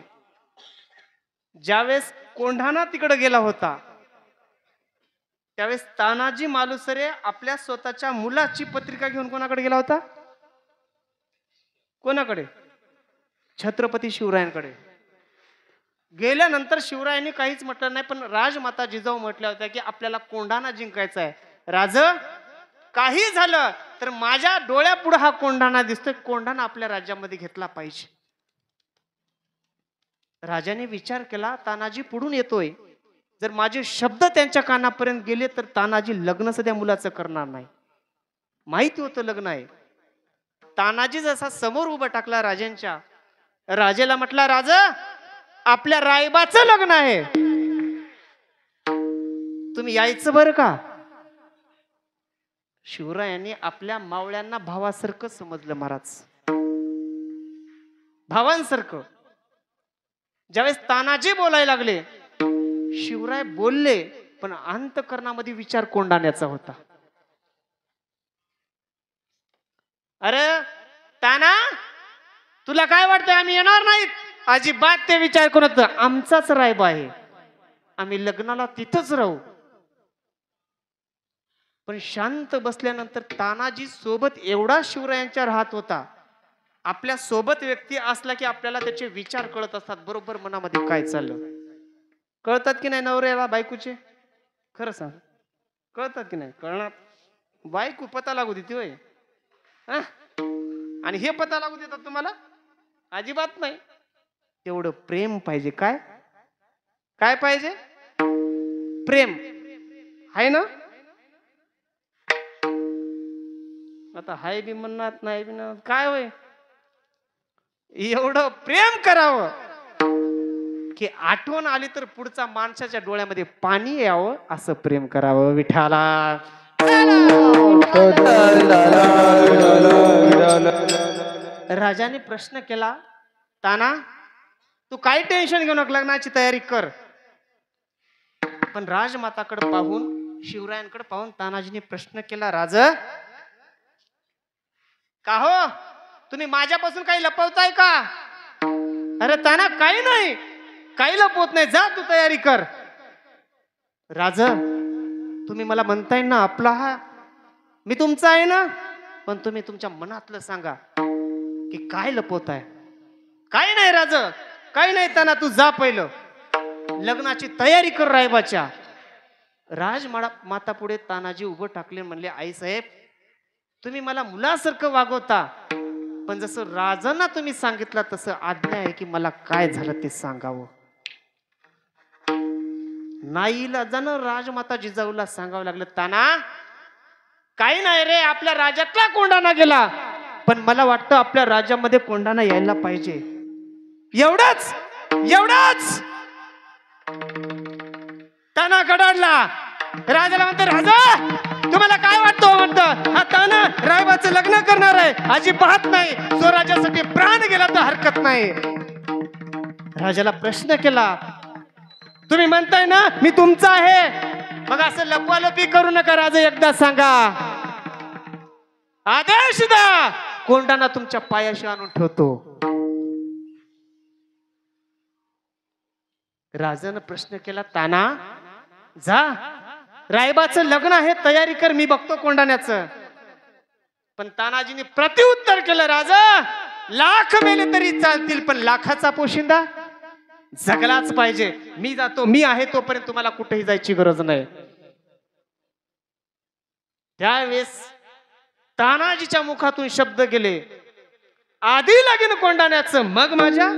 ज्यावेळेस कोंढाणा तिकडे गेला होता त्यावेळेस तानाजी मालुसरे आपल्या स्वतःच्या मुलाची पत्रिका घेऊन कोणाकडे गेला होता? कोणाकडे? छत्रपती शिवरायांकडे. गेल्यानंतर शिवरायांनी काहीच म्हटलं नाही, पण राजमाता जिजाऊ म्हटल्या होत्या की आपल्याला कोंढाणा जिंकायचा आहे. राज, काही झालं तर माझ्या डोळ्यापुढे हा कोंढाणा दिसतोय, कोंढाणा आपल्या राज्यामध्ये घेतला पाहिजे. राजाने विचार केला, तानाजी पुढून येतोय, जर माझे शब्द त्यांच्या कानापर्यंत गेले तर तानाजी लग्न सध्या मुलाचं करणार नाही. माहिती होतं लग्न आहे. तानाजी जसा समोर उभा टाकला राजांच्या, राजाला म्हटला, राजा आपल्या रायबाचं लग्न आहे, तुम्ही यायचं बरं का. शिवरायांनी आपल्या मावळ्यांना भावासारखं समजलं महाराज, भावांसारखं. ज्यावेळेस तानाजी बोलायला लागले, शिवराय बोलले, पण अंतःकरणामध्ये विचार कोंढाण्याचा होता. अरे ताना, तुला काय वाटतंय आम्ही येणार नाहीत? अजिबात ते विचार करत, आमचाच रायबा आहे, आम्ही लग्नाला तिथंच राहू. पण शांत बसल्यानंतर तानाजी सोबत एवढा शिवरायांच्या राहत होता. आपल्या सोबत व्यक्ती असला की आपल्याला त्याचे विचार कळत असतात, बरोबर मनामध्ये काय चाललं. कळतात की नाही नवऱ्याला बायकोचे? खरं सांग, कळतात की नाही? कळणार. बायको पता लागू देते होय, आणि हे पता लागू देतात तुम्हाला? अजिबात नाही. तेवढं प्रेम पाहिजे. काय काय पाहिजे? प्रेम आहे ना. आता हाय बी म्हणणार नाही बी म्हणणार, काय होय, एवढं प्रेम करावं की आठवण आली तर पुढचा माणसाच्या डोळ्यामध्ये पाणी यावं, असं प्रेम करावं. विठाला राजाने प्रश्न केला, ताना तू काही टेन्शन घेऊ नका, लग्नाची तयारी कर. पण राजमाताकडे पाहून, शिवरायांकडे पाहून तानाजीने प्रश्न केला, राज का हो, तुम्ही माझ्यापासून काही लपवताय का? अरे ताना, काही नाही, काही लपवत नाही, जा तू तयारी कर. राज, तुम्ही मला म्हणताय ना आपला हा, मी तुमचा आहे ना, पण तुम्ही तुमच्या मनातलं सांगा की काय लपवताय. काही नाही राज, काही नाही. ताना तू जा, पहिलं लग्नाची तयारी कर रायबाच्या. राजमाता पुढे तानाजी उभं टाकले, म्हणले, आई साहेब तुम्ही मला मुलासारखं वागवता, पण जसं राजांना तुम्ही सांगितलं तसं आज्ञा आहे की मला काय झालं ते सांगावं. नाईलाजानं राजमाता जिजाऊला सांगावं लागलं, ताना काही नाही रे, आपल्या राज्यातला कोंढाणा गेला, पण मला वाटतं आपल्या राज्यामध्ये कोंढाणा यायला पाहिजे. एवढंच एवढंच. ताना गडाडला. राजाला म्हणतो, राजा तुम्हाला काय वाटतं? म्हणतं, हा ताना रायबाचं लग्न करणार आहे. अजिबात नाही, स्वराज्यासाठी प्राण गेला तर हरकत नाही. राजाला प्रश्न केला, तुम्ही म्हणताय ना मी तुमचा आहे, मग असं लपवालपी करू नका. राजा एकदा सांगा, आदेश द्या, कोंढाणा तुमच्या पायाशी आणून ठेवतो. राजानं प्रश्न केला, ताना जा, रायबाचं लग्न आहे, तयारी कर, मी बघतो कोंढाण्याचं. पण तानाजीने प्रत्युत्तर केलं, राजा लाख मेले तरी चालतील, पण लाखाचा पोशिंदा जगलाच पाहिजे. मी जातो, मी आहे तोपर्यंत तुम्हाला कुठेही जायची गरज नाही. त्यावेळेस तानाजीच्या मुखातून शब्द गेले, आधी लागेन कोंढाण्याचं, मग माझ्या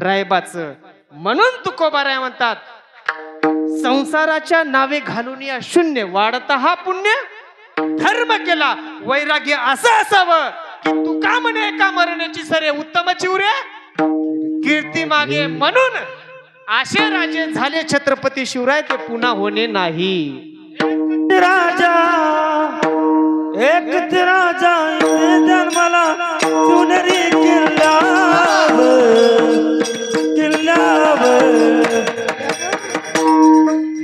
रायबाचं. म्हणून तुकोबाराय म्हणतात, संसाराच्या नावे घालून या शून्य, वाढता हा पुण्य धर्म केला. वैराग्य असं असावं की तुका म्हणे एका मरण्याची सरे, उत्तम चिवरे कीर्ती मागे. म्हणून असे राजे झाले छत्रपती शिवराय, ते पुन्हा होणे नाही. राजा एक राजा जन्माला सुनरी किल्ल्यावर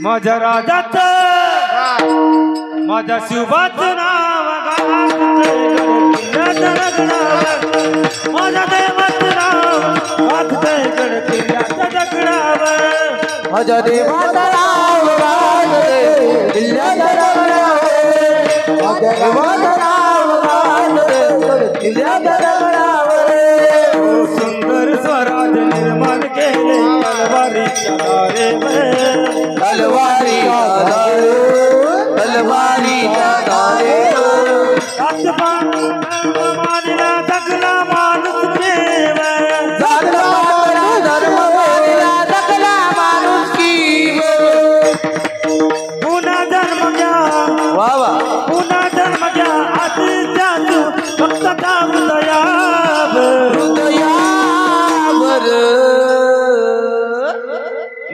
माझ्या राजाचं, माझ्या शिवाचं नाव माझ्या देवाचं नाव किल्ल्याच्या दगडावर. माझ्या देवाचा नाव गाजते किल्ल्याच्या दगडावर माझ्या देवाचा नाव गाजते किल्ल्याच्या दगडावर सुंदर स्वराज निर्माण केले तलवारीच्या दारेवर तलवारीच्या दारे तलवारीच्या दारे मानिला जगला माणूस देव जगला धर्म मानिला जगला माणूस की पुन्हा जन्म घ्या वा वा पुन्हा जन्म घ्या आजच्या तू फक्त हृदयावर हृदयावर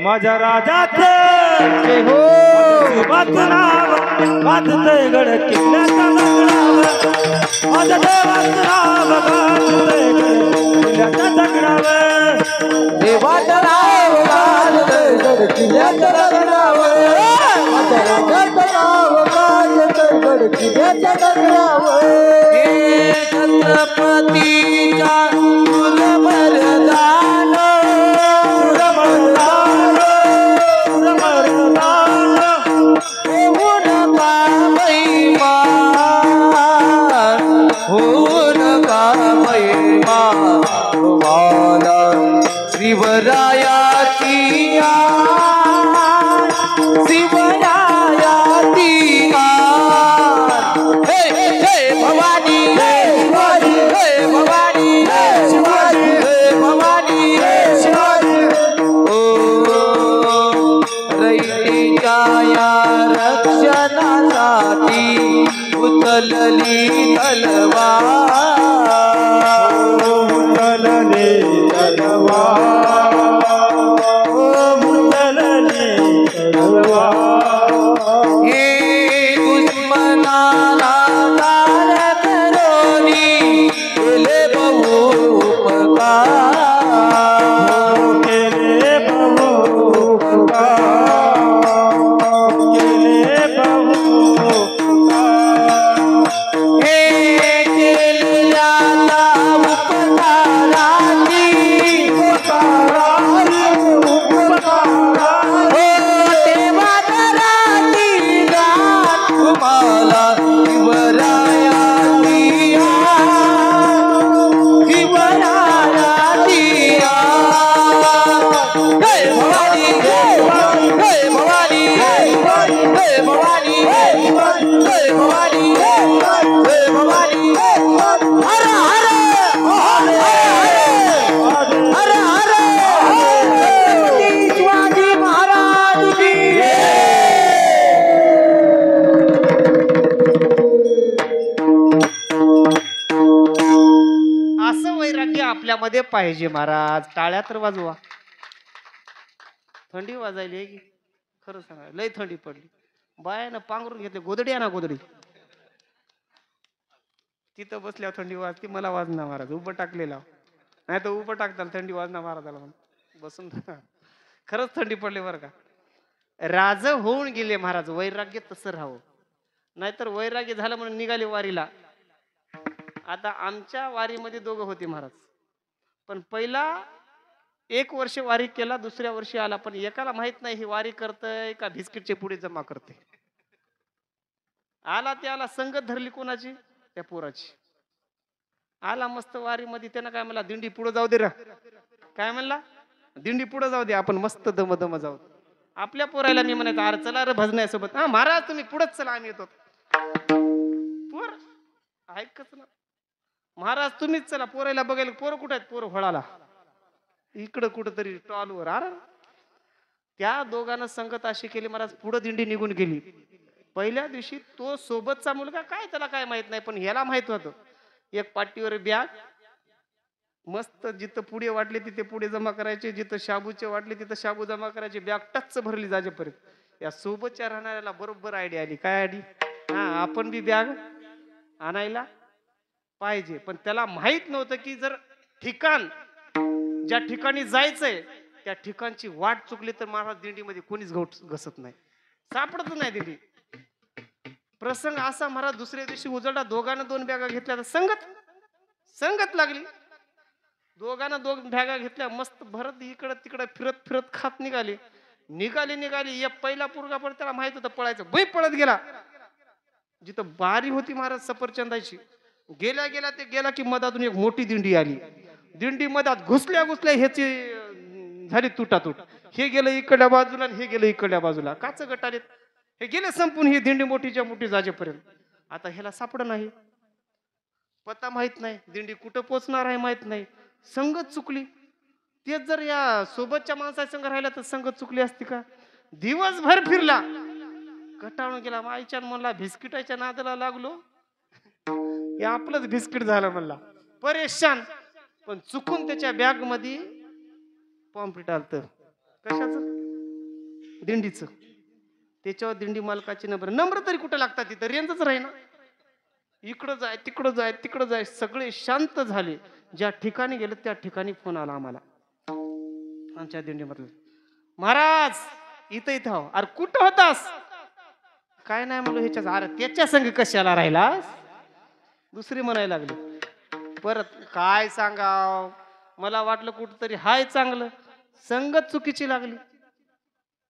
माझ्या राजाचे हो नाव वाजतय गड किल्ल्याच्या दगडावर माझ्या देवाचं नाव वाजतय गड किल्ल्याच्या दगडावर देवाचं नाव गाजतंय किल्ल्याच्या दगडावर माझ्या राजाचं नाव गाजतंय गड किल्ल्याच्या दगडावर हे छत्रपतीच्या कुलमर्दान होऊ नका महिमान होऊ नका महिमान तुम्हाला शिवरायाची आण शिवरायाची आण हे जय भवानी जय शिवाजी जय भवानी जय शिवाजी जय भवानी जय शिवाजी ओ रयतेच्या या रक्षणासाठी उचलली तलवार मुतलले तलवार मुतलले तलवार हे दुश्मनाला तार करोनी केले बहु उपकार केले बहु उपकार केले बहु उपकार हे केलेल्या उपकाराची हो देवादराची गाठ तुम्हाला शिवरायाची शिवरायाची जय भवानी जय भवानी जय भवानी जय भवानी जय भवानी हर हर हर हर छत्रपती शिवाजी महाराज की असं वैराग्य आपल्यामध्ये पाहिजे महाराज. टाळ्या तर वाजवा. थंडी वाजायली आहे की खरं सांगा लय थंडी पडली. बायानं पांघरून घेतले. गोदडी आहे ना गोदडी तिथं बसल्यावर थंडी वाजते. मला वाजणार महाराज उभं टाकलेला नाही तर उभं टाकताल थंडी वाजणार महाराजाला म्हणून बसून खरंच थंडी पडली बरं का. राज होऊन गेले महाराज. वैराग्य तसं राहावं नाहीतर वैराग्य झालं म्हणून निघाले वारीला. आता आमच्या वारीमध्ये दोघं होते महाराज. पण पहिला 1 वर्ष वारी केला. दुसऱ्या वर्षी आला. पण एकाला माहित नाही ही वारी करतय का बिस्किटचे पुढे जमा करते. आला त्याला संगत धरली कोणाची त्या पोराची. आला मस्त वारीमध्ये. त्यानं काय म्हणला दिंडी पुढे जाऊ दे रा. काय म्हणला दिंडी पुढे जाऊ दे आपण मस्त दम दम जाऊ. आपल्या पोरायला मी म्हणायचं अरे चला रे भजण्यासोबत. हा महाराज तुम्ही पुढेच चला आम्ही येतो. पोर ऐकच ना महाराज तुम्हीच चला. पोरायला बघायला पोरं कुठे आहेत. पोरं होळाला इकडं कुठंतरी टॉलवर. अरे त्या दोघांना संगत अशी केली महाराज. पुढं दिंडी निघून गेली. पहिल्या दिवशी तो सोबतचा मुलगा काय त्याला काय माहित नाही. पण ह्याला माहित होतं. एक पाठीवर बॅग मस्त. जिथं पुढे वाटले तिथे पुढे जमा करायचे. जिथं शाबूचे वाटले तिथं शाबू जमा करायचे. बॅग टच भरली जाजेपर्यंत. या सोबतच्या राहणाऱ्याला बरोबर आयडिया आली. काय आयडी हा आपण बी बॅग आणायला पाहिजे. पण त्याला माहित नव्हतं की जर ठिकाण ज्या ठिकाणी जायचंय त्या ठिकाणची वाट चुकली तर महाराज दिंडीमध्ये कोणीच घसत नाही. सापडत नाही दिंडी. प्रसंग असा महाराज दुसऱ्या दिवशी उजळला. दोघांना 2 बॅगा घेतल्या. संगत लागली. दोघांना 2 बॅगा घेतल्या. मस्त भरत इकडं तिकडं फिरत फिरत खात निघाली. निघाली एक पहिला पोरगा पण त्याला माहित होतं पळायचं, पळत गेला जिथं बारी होती महाराज सफरचंदाची. गेला की मधातून एक मोठी दिंडी आली. दिंडी मधात घुसल्या ह्याची झाली तुटातूट. हे गेलं इकडल्या बाजूला आणि हे गेलं इकडल्या बाजूला. काच गट आले, हे गेले संपून. ही दिंडी मोठीच्या मोठी जाजेपर्यंत. आता ह्याला सापड नाही, पत्ता माहित नाही, दिंडी कुठं पोचणार आहे माहित नाही. संगत चुकली. तेच जर या सोबतच्या माणसाच्या संग राहिला तर संगत चुकली असती का? दिवसभर फिरला, कटाळून गेला. माईच्या म्हणला बिस्किटाच्या नादाला लागलो, हे आपलंच बिस्किट झालं म्हणला. परेशान. पण चुकून त्याच्या बॅग मध्ये पॉम्प्लेट आलत. कशाचं? दिंडीचं. त्याच्यावर दिंडी मालकाची नंबर तरी कुठे लागतात, तिथं रेंजच राहीना. इकडं जाय तिकडं जाय सगळे शांत झाले. ज्या ठिकाणी गेले त्या ठिकाणी फोन आला आम्हाला आमच्या दिंडीमधलं, महाराज इथं हो. अरे कुठं होतास? काय नाही म्हणलो ह्याच्या. अरे त्याच्या संग कशाला राहिलास? दुसरी म्हणायला लागली. परत काय सांगाव, मला वाटलं कुठंतरी हाय चांगलं, संगत चुकीची लागली.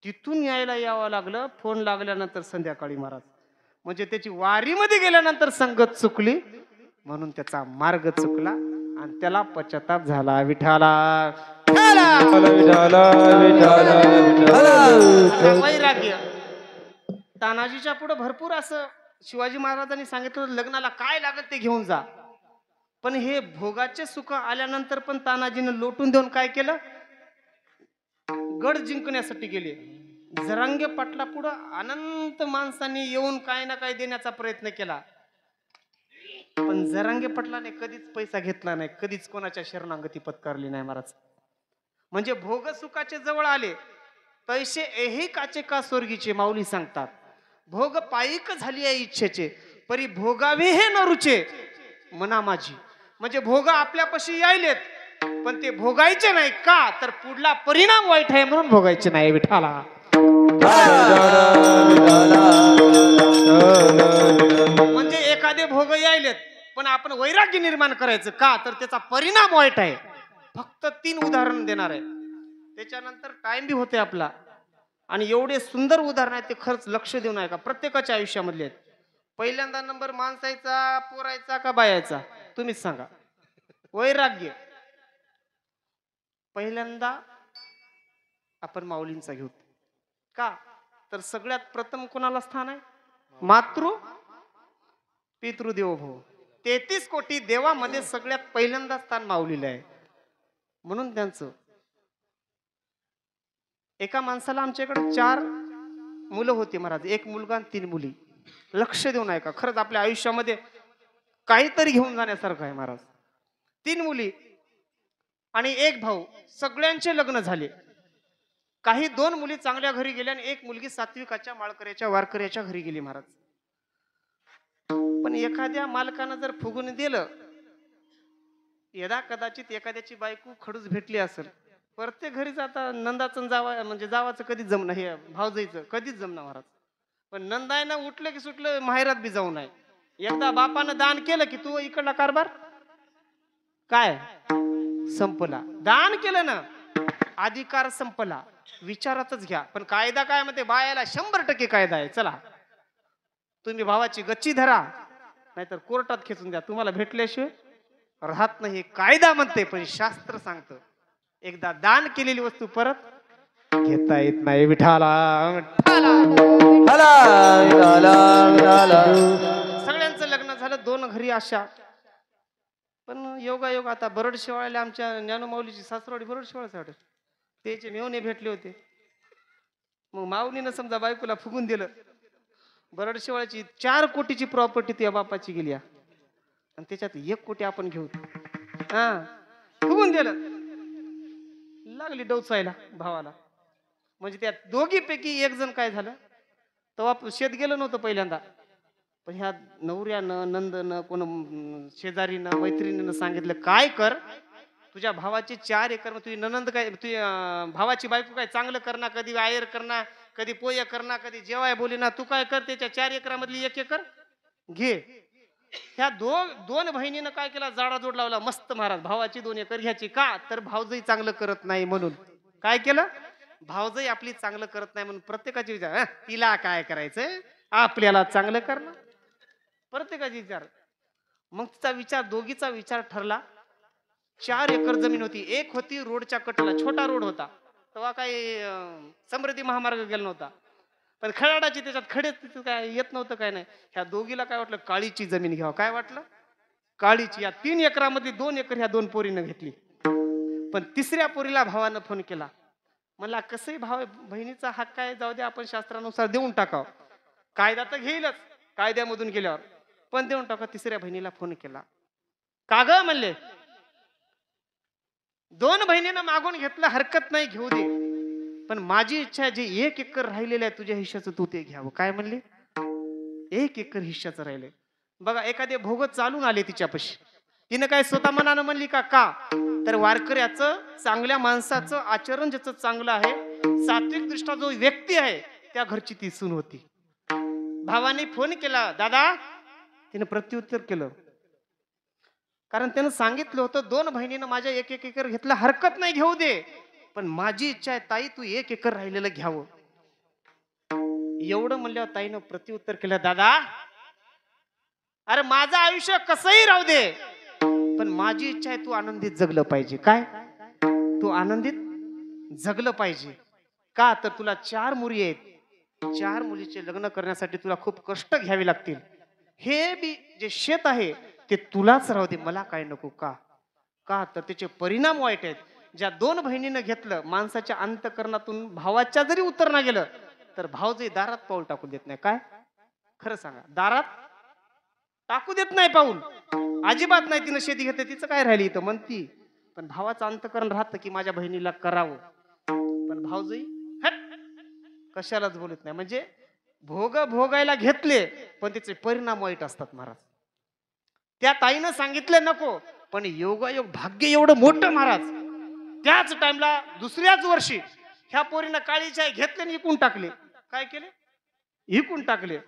तिथून यावं लागलं. फोन लागल्यानंतर संध्याकाळी महाराज, म्हणजे त्याची वारीमध्ये गेल्यानंतर संगत चुकली म्हणून त्याचा मार्ग चुकला आणि त्याला पश्चाताप झाला. विठाला वैराग्य. तानाजीच्या पुढे भरपूर असं शिवाजी महाराजांनी सांगितलं लग्नाला काय लागत ते घेऊन जा. पण हे भोगाचे सुख आल्यानंतर पण तानाजीनं लोटून देऊन काय केलं? गड जिंकण्यासाठी गेले. जरांगे पाटला पुढं अनंत माणसांनी येऊन काय ना काय देण्याचा प्रयत्न केला, पण जरांगे पाटलाने कधीच पैसा घेतला नाही, कधीच कोणाच्या शरणागती पत्कारली नाही महाराज. म्हणजे भोग सुखाचे जवळ आले पैसे एही काचे का स्वर्गीचे, माऊली सांगतात. भोग पायिक झाली आहे इच्छेचे, परी भोगावे हे न रुचे मना माझी. म्हणजे भोग आपल्यापाशी यायलेत पण ते भोगायचे नाही का, तर पुढला परिणाम वाईट आहे म्हणून भोगायचे नाही. विठाला म्हणजे एखादे भोग यायलेत पण आपण वैराग्य निर्माण करायचं का, तर त्याचा परिणाम वाईट आहे. फक्त 3 उदाहरण देणार आहे, त्याच्यानंतर टाइम बी होते आपला. आणि एवढे सुंदर उदाहरण आहेत ते खरंच लक्ष देऊन आहे का प्रत्येकाच्या आयुष्यामधले आहेत. पहिल्यांदा नंबर माणसाचा, पोरायचा का बायाचा, तुम्हीच सांगा. वैराग्य पहिल्यांदा आपण माऊलींचा घेऊ का, तर सगळ्यात प्रथम कोणाला स्थान आहे? मातृ पितृदेवो भव. 33 कोटी देवामध्ये सगळ्यात पहिल्यांदा स्थान माऊलीला आहे. म्हणून त्यांचं एका माणसाला आमच्याकडे 4 मुलं होती महाराज, 1 मुलगा आणि 3 मुली. लक्ष देऊन आहे का, खरंच आपल्या आयुष्यामध्ये काहीतरी घेऊन जाण्यासारखं आहे महाराज. 3 मुली आणि 1 भाऊ. सगळ्यांचे लग्न झाले. काही 2 मुली चांगल्या घरी गेल्या आणि 1 मुलगी सात्विकाच्या, माळकऱ्याच्या, वारकऱ्याच्या घरी गेली महाराज. पण एखाद्या मालकानं जर फुगून दिलं, यदा कदाचित एखाद्याची बायको खडूस भेटली असेल, प्रत्येक घरी जाता नंदाचं जावा, म्हणजे जावाचं कधीच जमणं, हे भावजाईचं कधीच जमणं महाराज. पण नंदायनं उठलं की सुटलं माहेरात बी जाऊ नये. एकदा बापानं दान केलं की तू इकडला कारभार काय संपला. दान केलं ना, अधिकार संपला. विचारातच घ्या. पण कायदा काय म्हणते, बायाला 100% कायदा आहे. चला तुम्ही भावाची गच्ची धरा, नाहीतर कोर्टात खेचून द्या, तुम्हाला भेटल्याशिवाय राहत नाही. कायदा म्हणते, पण शास्त्र सांगतं एकदा दान केलेली वस्तू परत घेता येत नाही. विठाला सगळ्यांचं लग्न झालं, 2 घरी अशा. पण योगायोग आता बरड शेवाळ्याला आमच्या ज्ञानमाऊलीची सासरवाडी बरड शेवाळ्याच वाटत, त्याचे मेवणे भेटले होते. मग माऊलीनं समजा बायकोला फुगून दिलं. बरड शेवाळ्याची 4 कोटीची प्रॉपर्टी त्या बापाची गेली आणि त्याच्यात 1 कोटी आपण घेऊ. फुगून दिलं. लागली डोचायला भावाला. म्हणजे त्या दोघीपैकी 1 जण काय झालं, तेव्हा शेत गेलं नव्हतं पहिल्यांदा, पण ह्या नवऱ्यानं, नंदनं, कोण शेजारीनं, मैत्रिणीनं सांगितलं, काय कर, तुझ्या भावाची 4 एकर, तुझी ननंद काय, तुझ्या भावाची बायको काय चांगलं करणार, कधी आयर करणार, कधी पोय करणार, कधी जेवाय बोली ना, तू काय कर, त्याच्या 4 एकरामधली 1 एकर घे. ह्या 2 बहिणीनं काय केला, जाडा जोड लावला मस्त महाराज. भावाची 2 एकर घ्यायची का, तर भावजही चांगलं करत नाही म्हणून. काय केलं, भावजही आपली चांगलं करत नाही म्हणून प्रत्येकाचे विचार, तिला काय करायचंय, आपल्याला चांगलं करणं, प्रत्येकाचे विचार. मग तिचा विचार, दोघीचा विचार ठरला. 4 एकर जमीन होती. एक होती रोडच्या कडेला, छोटा रोड होता तेव्हा काही समृद्धी महामार्ग गेला नव्हता, पण खडाडाची त्याच्यात खडे काय येत नव्हतं, काय नाही. ह्या दोघीला काय वाटलं, काळीची जमीन घ्यावं. काय वाटलं, काळीची. या 3 एकरामध्ये 2 एकर ह्या 2 पोरीनं घेतली. पण तिसऱ्या पोरीला भावानं फोन केला, म्हणला कसंही भाव बहिणीचा हक्क काय, जाऊ दे आपण शास्त्रानुसार देऊन टाकाव, कायदा तर घेईलच कायद्यामधून गेल्यावर, पण देऊन टाका. तिसऱ्या बहिणीला फोन केला, का ग म्हणले, 2 बहिणीनं मागून घेतलं, हरकत नाही, घेऊ दे, पण माझी इच्छा आहे जे 1 एकर राहिलेलं आहे तुझ्या हिश्श्याचं तू ते घ्यावं. काय म्हणले, 1 एकर हिश्श्याचं राहिले. बघा, एखादे भोग चालून आले तिच्यापाशी, तिनं काय स्वतः मनानं म्हणली का, तर वारकऱ्याचं, चांगल्या माणसाचं आचरण ज्याचं चांगलं आहे, सात्विक दृष्टा जो व्यक्ती आहे, त्या घरची ती सून होती. भावाने फोन केला, दादा, तिने प्रत्युत्तर केलं, कारण त्यानं सांगितलं होतं 2 बहिणीनं माझ्या 1 एकर घेतलं, हरकत नाही, घेऊ दे, पण माझी इच्छा आहे ताई तू 1 एकर राहिलेलं घ्यावं. एवढं म्हणल्यावर ताईनं प्रत्युत्तर केलं, दादा, अरे माझं आयुष्य कसंही राहू दे, पण माझी इच्छा आहे तू आनंदीत जगलं पाहिजे. काय, तू आनंदीत जगलं पाहिजे. का, तर तुला 4 मुली आहेत, 4 मुलीचे लग्न करण्यासाठी तुला खूप कष्ट घ्यावे लागतील. हे बी जे शेत आहे ते तुलाच राहू दे, मला काय नको. का, तर त्याचे परिणाम वाईट आहेत. ज्या 2 बहिणीनं घेतलं, माणसाच्या अंतकरणातून भावाच्या जरी उतरणं गेलं तर भावजही दारात पाऊल टाकू देत नाही. काय, खरं सांगा, दारात टाकू देत नाही पाऊल, अजिबात नाही. तिनं शेती घेतली, तिचं काय राहिली इथं म्हणती, पण भावाचं अंतकरण राहतं की माझ्या बहिणीला करावं, पण भावजई कशालाच बोलत नाही. म्हणजे भोगायला घेतले, पण त्याचे परिणाम वाईट असतात महाराज. त्या ताईनं सांगितलं नको, पण योगायोग भाग्य एवढं मोठं महाराज. त्याच टाइमला दुसऱ्याच वर्षी ह्या पोरीनं काळीची आई घेतले आणि इकून टाकले. काय केले, इकून टाकले.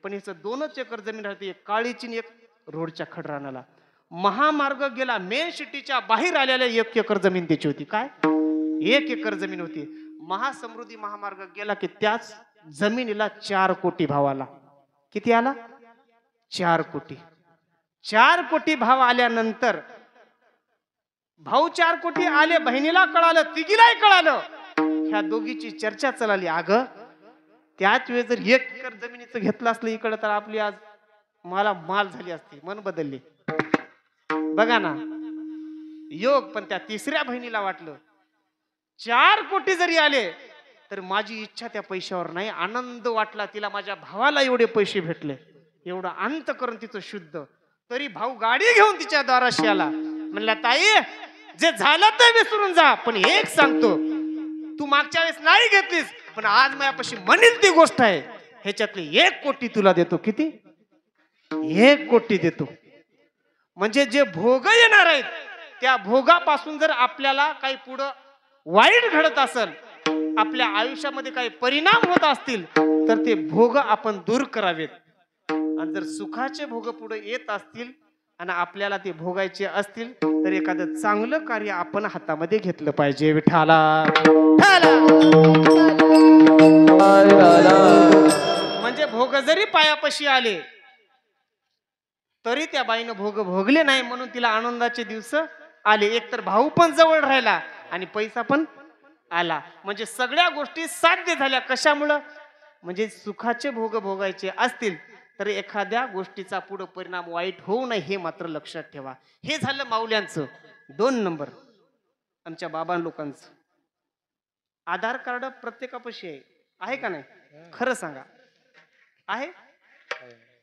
पण हिचं 2च एकर जमीन राहते, एक काळीची आणि एक रोडच्या खडरानाला. महामार्ग गेला, मेन सिटीच्या बाहेर आलेल्या 1 एकर जमीन त्याची होती. काय, 1 एकर जमीन होती. महासमृद्धी महामार्ग गेला की त्याच जमिनीला 4 कोटी भाव आला. किती आला, 4 कोटी. 4 कोटी भाव आल्यानंतर, भाऊ 4 कोटी आले, बहिणीला कळालं, तिघीलाही कळालं. ह्या दोघीची चर्चा चालली, अगं त्याच वेळेस जर 1 एकर जमिनीचं घेतलं असलं इकडं तर आपली आज मला माल झाली असती, मन बदलली. बघा ना योग. पण त्या तिसऱ्या बहिणीला वाटलं 4 कोटी जरी आले तर माझी इच्छा त्या पैशावर नाही. आनंद वाटला तिला, माझ्या भावाला एवढे पैसे भेटले, एवढं अंत करून तिचं शुद्ध. तरी भाऊ गाडी घेऊन तिच्या दाराशी आला, म्हणला ताई जे झालं ते विसरून जा, पण एक सांगतो, तू मागच्या वेळेस नाही घेतलीस, पण आज माझ्यापाशी म्हणेल ती गोष्ट आहे, ह्याच्यातली 1 कोटी तुला देतो. किती, 1 कोटी देतो. म्हणजे जे भोग येणार आहेत त्या भोगापासून जर आपल्याला काही पुढं वाईट घडत असेल, आपल्या आयुष्यामध्ये काही परिणाम होत असतील, तर ते भोग आपण दूर करावेत. आणि जर सुखाचे भोग पुढे येत असतील आणि आपल्याला ते भोगायचे असतील तर एखादं चांगलं कार्य आपण हातामध्ये घेतलं पाहिजे. विठाला म्हणजे भोग जरी पायापाशी आले तरी त्या बाईनं भोग भोगले नाही म्हणून तिला आनंदाचे दिवस आले. एकतर भाऊ पण जवळ राहिला आणि पैसा पण आला. म्हणजे सगळ्या गोष्टी साध्य झाल्या. कशामुळं, म्हणजे सुखाचे भोग भोगायचे असतील तर एखाद्या गोष्टीचा पुढे परिणाम वाईट होऊ नये हे मात्र लक्षात ठेवा. हे झालं माऊल्यांचं. 2 नंबर आमच्या बाबा लोकांचं. आधार कार्ड प्रत्येकापाशी आहे का नाही, खरं सांगा, आहे?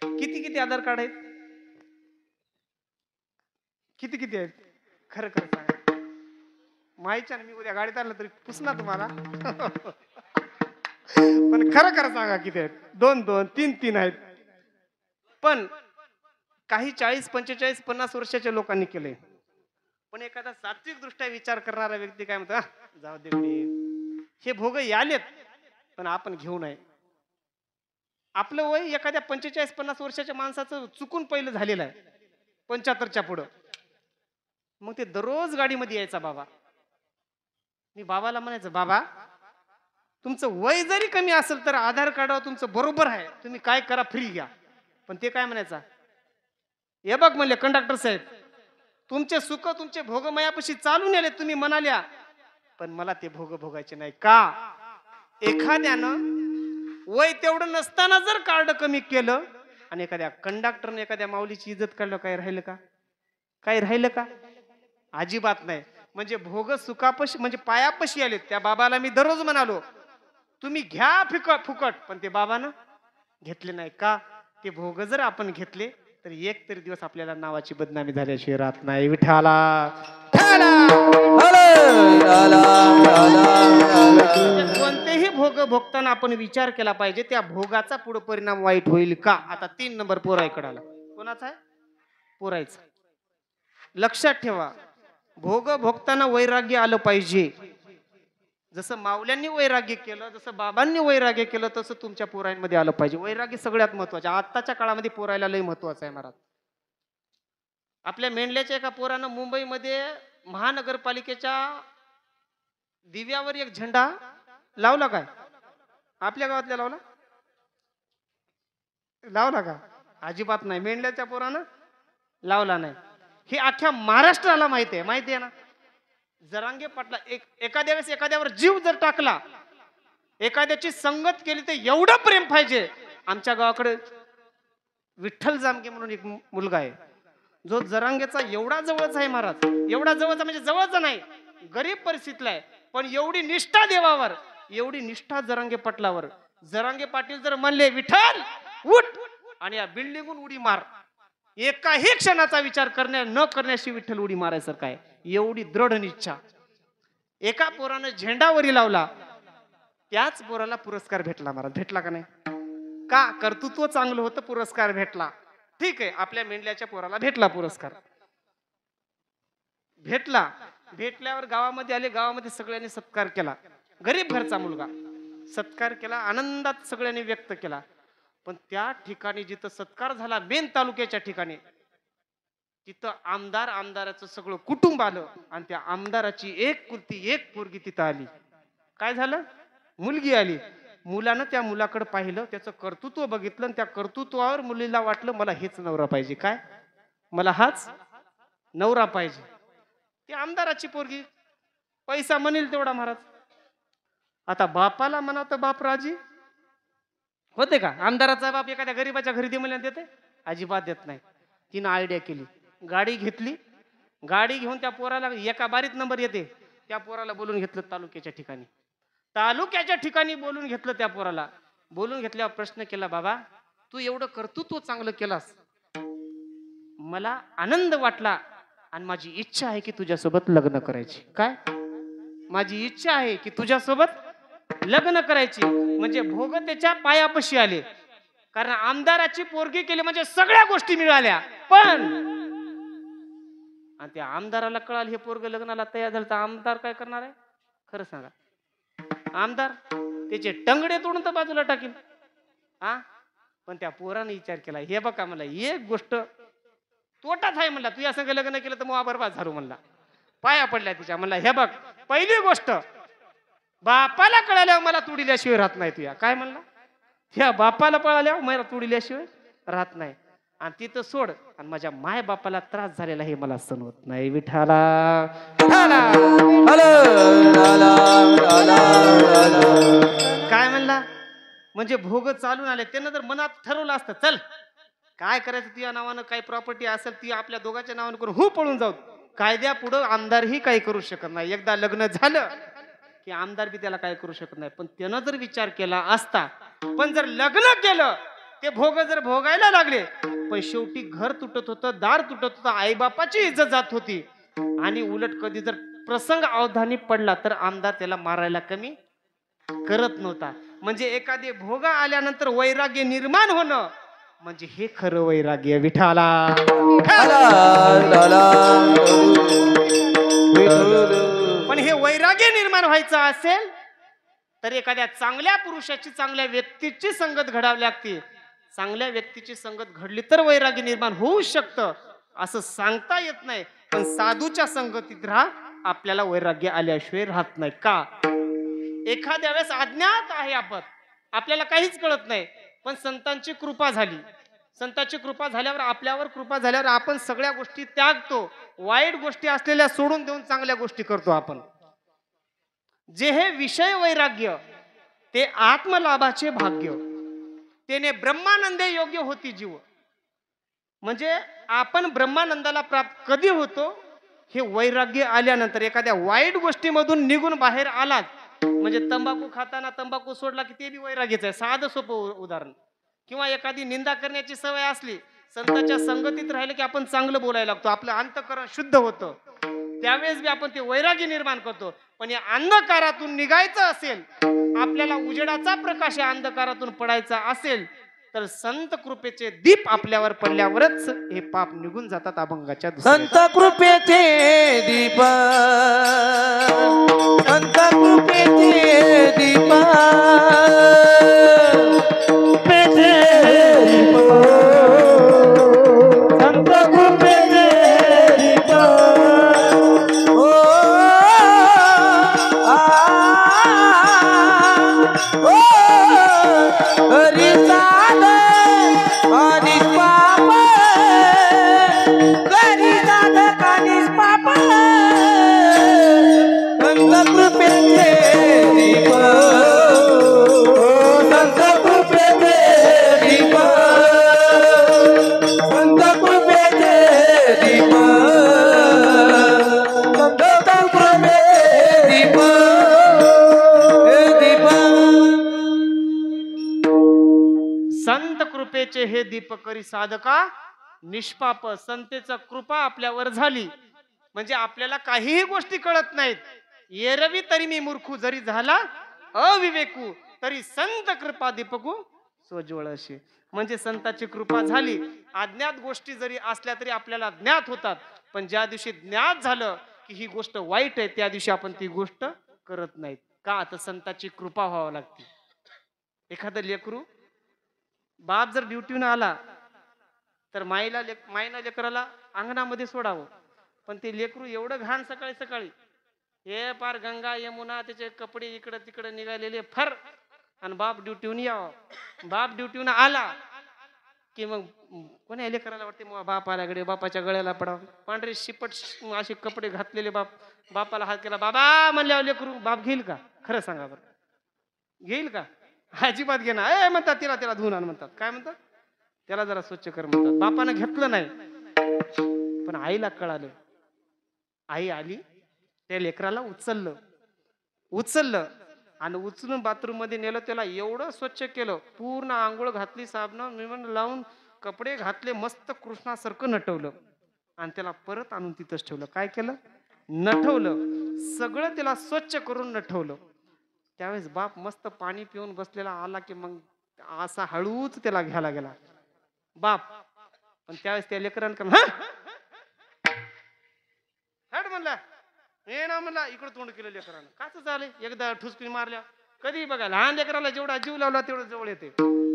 किती आधार कार्ड आहेत, किती आहेत, खरं सांगा. माहिती मी उद्या गाडीत आणलं तरी पुसणार तुम्हाला पण खरं सांगा किती आहेत. 2 3 आहेत. पण काही 40 45 50 वर्षाच्या लोकांनी केले. पण एखादा सात्विक दृष्ट्या विचार करणारा व्यक्ती काय म्हणतो, जाऊ दे, हे भोग आलेत पण आपण घेऊ नये. आपलं वय एखाद्या 45 50 वर्षाच्या माणसाचं चुकून पहिलं झालेलं आहे, 75च्या पुढं. मग ते दररोज गाडीमध्ये यायचा बाबा. मी बाबाला म्हणायचं, बाबा तुमचं वय जरी कमी असेल तर आधार कार्डावर तुमचं बरोबर आहे, तुम्ही काय करा फ्री घ्या. पण ते काय म्हणायचा, हे बघ म्हणले कंडक्टर साहेब, तुमचे सुख तुमचे भोग मायापाशी चालून आले, तुम्ही म्हणाल्या, पण मला ते भोग भोगायचे नाही. का? एखाद्यानं वय तेवढं नसताना जर कार्ड कमी केलं आणि एखाद्या कंडक्टरने एखाद्या माऊलीची इज्जत काढलं, काय राहिलं का? काय राहिलं का? अजिबात नाही. म्हणजे भोग सुखापशी म्हणजे पायापशी आले. त्या बाबाला मी दररोज म्हणालो, तुम्ही घ्या फुकट, पण ते बाबानं घेतले नाही. का? ते भोग जर आपण घेतले तर एक तरी दिवस आपल्याला नावाची बदनामी झाल्याशिवाय राहत नाही. विठाला कोणतेही भोग भोगताना आपण विचार केला पाहिजे, त्या भोगाचा पुढे परिणाम वाईट होईल का? आता 3 नंबर पोराईकडे आला. कोणाचा आहे? पोरायचा. लक्षात ठेवा, भोग भोगताना वैराग्य आलं पाहिजे. जसं माऊल्यांनी वैराग्य केलं, जसं बाबांनी वैराग्य केलं, तसं तुमच्या पोरांमध्ये आलं पाहिजे. वैराग्य सगळ्यात महत्वाचं. आत्ताच्या काळामध्ये पोरायला लय महत्वाचं आहे महाराज. आपल्या मेंढल्याच्या एका पोरानं मुंबईमध्ये महानगरपालिकेच्या दिव्यावर एक झेंडा लावला. काय आपल्या गावातल्या लावला? लावला का? अजिबात नाही. मेंढल्याच्या पोरानं लावला नाही. हे अख्ख्या महाराष्ट्राला माहिती आहे. माहिती आहे ना? जरांगे पाटला एखाद्या वेळेस एखाद्यावर जीव जर टाकला, एखाद्याची संगत केली, तर एवढं प्रेम पाहिजे. आमच्या गावाकडे विठ्ठल जामगे म्हणून एक मुलगा आहे, जो जरांगेचा एवढा जवळचा आहे महाराज. एवढा जवळचा म्हणजे जवळचा नाही, गरीब परिस्थितीला आहे, पण एवढी निष्ठा देवावर, एवढी निष्ठा जरांगे पाटलावर. जरांगे पाटील जर म्हणले विठ्ठल उठ आणि या बिल्डिंगून उडी मार, एकाही क्षणाचा विचार न करण्याशी विठ्ठल उडी मारायचं. काय एवढी दृढ निष्ठा. एका पोरानं झेंडावरी लावला, त्याच पोराला पुरस्कार भेटला महाराज. भेटला का नाही? का? कर्तृत्व चांगलं होतं, पुरस्कार भेटला. ठीक आहे, आपल्या मेंढल्याच्या पोराला भेटला पुरस्कार. भेटल्यावर गावामध्ये आले, गावामध्ये सगळ्यांनी सत्कार केला. गरीब घरचा मुलगा, सत्कार केला, आनंदात सगळ्यांनी व्यक्त केला. पण त्या ठिकाणी जिथं सत्कार झाला, मेन तालुक्याच्या ठिकाणी, तिथं आमदाराचं सगळं कुटुंब आलं आणि त्या आमदाराची एकुलती एक पोरगी तिथं आली. काय झालं? मुलगी आली. मुलानं त्या मुलाकडे पाहिलं, त्याचं कर्तृत्व बघितलं आणि त्या कर्तृत्वावर मुलीला वाटलं मला हेच नवरा पाहिजे. काय? मला हाच नवरा पाहिजे. ती आमदाराची पोरगी, पैसा म्हणेल तेवढा महाराज. आता बापाला म्हणा तर बाप राजी होते का? आमदाराचा बाप एखाद्या गरीबाच्या घरी दे म्हणल्याने देते? अजिबात देत नाही. तिनं आयडिया केली, गाडी घेतली, गाडी घेऊन त्या पोराला, एका बारीत नंबर येते, त्या पोराला बोलून घेतलं तालुक्याच्या ठिकाणी. बोलून घेतलं त्या पोराला. बोलून घेतल्यावर प्रश्न केला, बाबा तू एवढं कर्तृत्व चांगलं केलास, मला आनंद वाटला आणि माझी इच्छा आहे की तुझ्यासोबत लग्न करायची. काय? माझी इच्छा आहे की तुझ्यासोबत लग्न करायची. म्हणजे भोग त्याच्या पायापाशी आले, कारण आमदाराची पोरगी केली म्हणजे सगळ्या गोष्टी मिळाल्या. पण आणि त्या आमदाराला कळालं हे पोरग लग्नाला तयार झालं, तर आमदार काय करणार आहे? खरं सांगा, आमदार त्याचे टंगडे तोडून तर बाजूला टाकील. पण त्या पोराने विचार केला, हे बघा मला एक गोष्ट तोटाच आहे म्हणला, तू या संग लग्न केलं तर मग बरबाद झालो म्हणला. पाया पडल्या तिच्या. म्हणला हे बघ, पहिली गोष्ट बापाला कळाल्यावर मला तुडिल्याशिवाय राहत नाही. तुया काय म्हणला? ह्या बापाला पळाल्यावर मला तुडिल्याशिवाय राहत नाही. आणि तिथं सोड, आणि माझ्या माय बापाला त्रास झालेला हे मला सहन होत नाही. विठाला काय म्हणला? म्हणजे भोग चालून आले. त्यानं जर मनात ठरवलं असतं, चल काय करायचं, तुझ्या नावानं काही प्रॉपर्टी असेल ती आपल्या दोघांच्या नावानं करून पळून जाऊ, कायद्या पुढं आमदारही काही करू शकत नाही. एकदा लग्न झालं की आमदार बी त्याला काय करू शकत नाही. पण त्यानं जर विचार केला असता, पण जर लग्न केलं, ते भोग जर भोगायला लागले, पण शेवटी घर तुटत होतं, दार तुटत होतं, आईबापाची इज्जत जात होती. आणि उलट कधी जर प्रसंग अवधानी पडला तर आमदार त्याला मारायला कमी करत नव्हता. म्हणजे एखादे भोग आल्यानंतर वैराग्य निर्माण होणं म्हणजे हे खरं वैराग्य. विठाला पण हे वैराग्य निर्माण व्हायचं असेल तर एखाद्या चांगल्या पुरुषाची, चांगल्या व्यक्तीची संगत घडावी लागते. चांगल्या व्यक्तीची संगत घडली तर वैराग्य निर्माण होऊ शकतं, असं सांगता येत नाही. पण साधूच्या संगतीत राहा, आपल्याला वैराग्य आल्याशिवाय राहत नाही. का? एखाद्या वेळेस अज्ञात आहे आपण, आपल्याला काहीच कळत नाही, पण संतांची कृपा झाली. संतांची कृपा झाल्यावर, आपल्यावर कृपा झाल्यावर आपण सगळ्या गोष्टी त्यागतो, वाईट गोष्टी असलेल्या सोडून देऊन चांगल्या गोष्टी करतो आपण. जे हे विषय वैराग्य ते आत्मलाभाचे भाग्य, त्याने ब्रह्मानंदे योग्य होती जीव. म्हणजे आपण ब्रह्मानंदाला प्राप्त कधी होतो? हे वैराग्य आल्यानंतर. एखाद्या वाईट गोष्टीमधून निघून बाहेर आलात, म्हणजे तंबाखू खाताना तंबाखू सोडला की ते बी वैराग्यच आहे, साधं सोपं उदाहरण. किंवा एखादी निंदा करण्याची सवय असली, संतांच्या संगतीत राहिले की आपण चांगलं बोलायला लागतो, आपलं अंतःकरण शुद्ध होतं, त्यावेळेस बी आपण ते वैराग्य निर्माण करतो. पण या अंधकारातून निघायचं असेल, आपल्याला उजेडाचा प्रकाश या अंधकारातून पडायचा असेल, तर संत कृपेचे दीप आपल्यावर पडल्यावरच हे पाप निघून जातात अभंगाच्या. संत कृपेचे दीप, संत कृपेचे दीप, कृपेचे दीप, संत कृपेचे दीप. ओ हरी साध आणि पाप, हरी साध आणि पाप, संत कृपेचे दीप, संत कृपेचे दीप, संत कृपेचे दीप, संत कृपेचे दीप, दीप. संत कृपेचे हे दीपकरी साधका निष्पाप. संतेचा कृपा आपल्यावर झाली म्हणजे आपल्याला काहीही गोष्टी कळत नाहीत. एरवी तरी मी मूर्खू, जरी झाला अविवेकू, तरी संत कृपा दीपकू सोज्वळ अशी. म्हणजे संताची कृपा झाली, अज्ञात गोष्टी जरी असल्या तरी आपल्याला ज्ञात होतात. पण ज्या दिवशी ज्ञात झालं की ही गोष्ट वाईट आहे, त्या दिवशी आपण ती गोष्ट करत नाहीत. का? तर संताची कृपा व्हावी लागते. एखादं लेकरू, बाप जर ड्युटीनं आला तर माईनं लेकराला अंगणामध्ये सोडावं, पण ते लेकरू एवढं घाण सकाळी सकाळी, हे पार गंगा यमुना त्याचे कपडे इकडं तिकडं निघालेले फर, आणि बाप ड्युटीहून यावं. बाप ड्युटीहून आला की मग कोणी लेकराला वाटते मग बाप आल्याकडे, बापाच्या गळ्याला पडावं, पांढरे शिपट असे कपडे घातलेले बाप, बापाला हात केला, बाबा म्हणल्यावर लेकरू बाप घेईल का? खरं सांगा बरं, घेईल का? अजिबात घेणार. ए म्हणतात तिला, त्याला धुवून आण म्हणतात. काय म्हणतात? त्याला जरा स्वच्छ कर म्हणतात. बापानं घेतलं नाही, पण आईला कळालं. आई आली, त्या लेकराला उचललं आणि उचलून बाथरूम मध्ये नेलं. त्याला एवढं स्वच्छ केलं, पूर्ण आंघोळ घातली, साबण मिमण लावून कपडे घातले, मस्त कृष्णासारखं नटवलं आणि त्याला परत आणून तिथंच ठेवलं. काय केलं? नटवलं, सगळं त्याला स्वच्छ करून नटवलं. त्यावेळेस बाप मस्त पाणी पिऊन बसलेला आला की मग असा हळूच त्याला घ्यायला गेला बाप. पण त्यावेळेस त्या लेकरांना हट म्हणला, हे ना म्हणला, इकडं तोंड केलं लेकरानं. काच झालंय? एकदा ठुसकी मारल्या. कधी बघा, लहान लेकराला जेवढा जीव लावला तेवढं जवळ येते,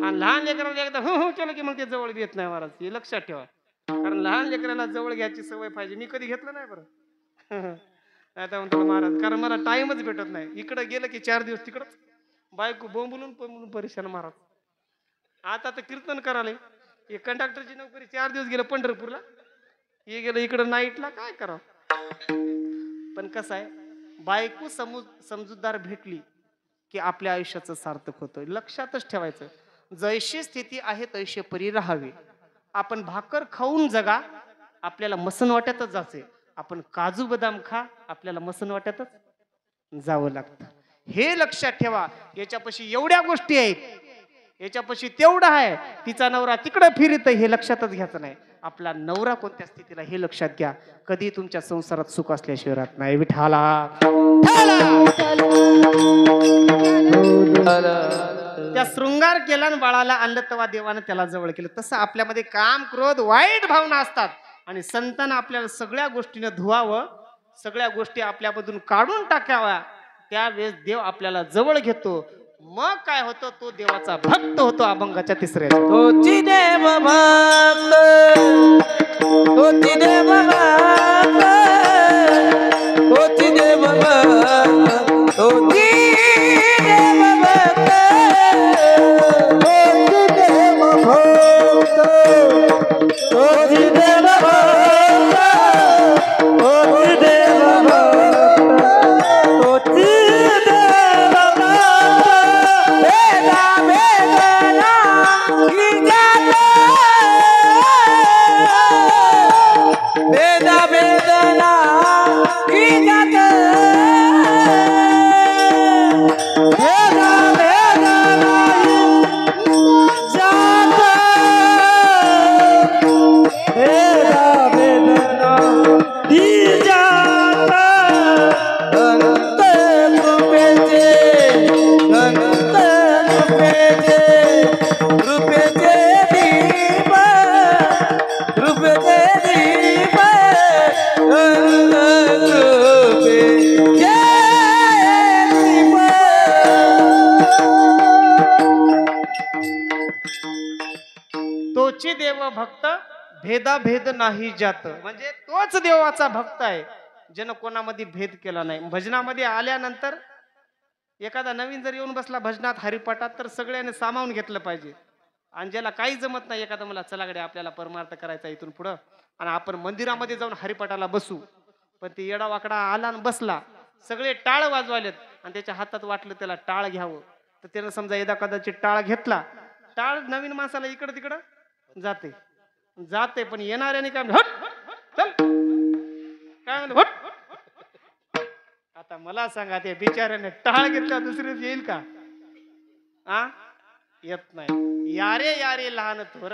आणि लहान लेकराला एकदा हो केलं की मग ते जवळ येत नाही महाराज. हे लक्षात ठेवा, कारण लहान लेकराला जवळ घ्यायची सवय पाहिजे. मी कधी घेतलं नाही बरं. आता म्हणतो महाराज, कारण मला टाइमच भेटत नाही. इकडं गेलं की 4 दिवस तिकडं बायको बोंबलून परेशान महाराज. आता तर कीर्तन करायला, हे कंडक्टरची नोकरी 4 दिवस गेलं पंढरपूरला, हे गेलं इकडं नाईटला, काय करावं. पण कसं आहे, बायको समजूतदार भेटली की आपल्या आयुष्याचं सार्थक होतं. लक्षातच ठेवायचं, जैशी स्थिती आहे तैसे परी राहावे. आपण भाकर खाऊन जगा, आपल्याला मसन वाट्यातच जायचे. आपण काजू बदाम खा, आपल्याला मसन वाट्यातच जावं लागतं. हे लक्षात ठेवा. याच्यापाशी एवढ्या गोष्टी आहेत, याच्यापाशी तेवढं आहे, तिचा नवरा तिकडं फिरत, हे लक्षातच घ्यायचं नाही. आपला नवरा कोणत्या स्थितीला हे लक्षात घ्या. कधी तुमच्या संसारात सुख असल्याशिवाय राहत नाही. विठाला त्या शृंगार केला आणि बाळाला आणलं तेव्हा देवानं त्याला जवळ केलं. तसं आपल्यामध्ये काम, क्रोध, वाईट भावना असतात आणि संतांना आपल्याला सगळ्या गोष्टीनं धुवावं, सगळ्या गोष्टी आपल्यामधून काढून टाकाव्या. त्यावेळेस देव आपल्याला जवळ घेतो. मग काय होतं? तो देवाचा भक्त होतो. अभंगाच्या 3ऱ्या तोची देव भक्त, तोची देव भक्त, तोची देव भक्त, तोची देव भक्त भेदाभेद नाही जात, म्हणजे तोच देवाचा भक्त आहे ज्यानं कोणामध्ये भेद केला नाही. भजनामध्ये आल्यानंतर एखादा नवीन जर येऊन बसला भजनात हरिपाठात तर सगळ्यांनी सामावून घेतलं पाहिजे. आणि ज्याला काही जमत नाही एखादा मला चलागडे आपल्याला परमार्थ करायचा इथून पुढं आणि आपण मंदिरामध्ये जाऊन हरिपाठाला बसू, पण ते येडा वाकडा आला आणि बसला, सगळे टाळ वाजवालेत आणि त्याच्या हातात वाटलं त्याला टाळ घ्यावं, तर त्यानं समजा एदा कदाचित टाळ घेतला, टाळ नवीन माणसाला इकडं तिकडं जाते जाते पण येणाऱ्याने काय हट चल काय म्हणलं हट. आता मला सांगा ते बिचाऱ्याने टाळ घेतला दुसरीच येईल का? आ येत नाही. यारे यारे लहान थोर,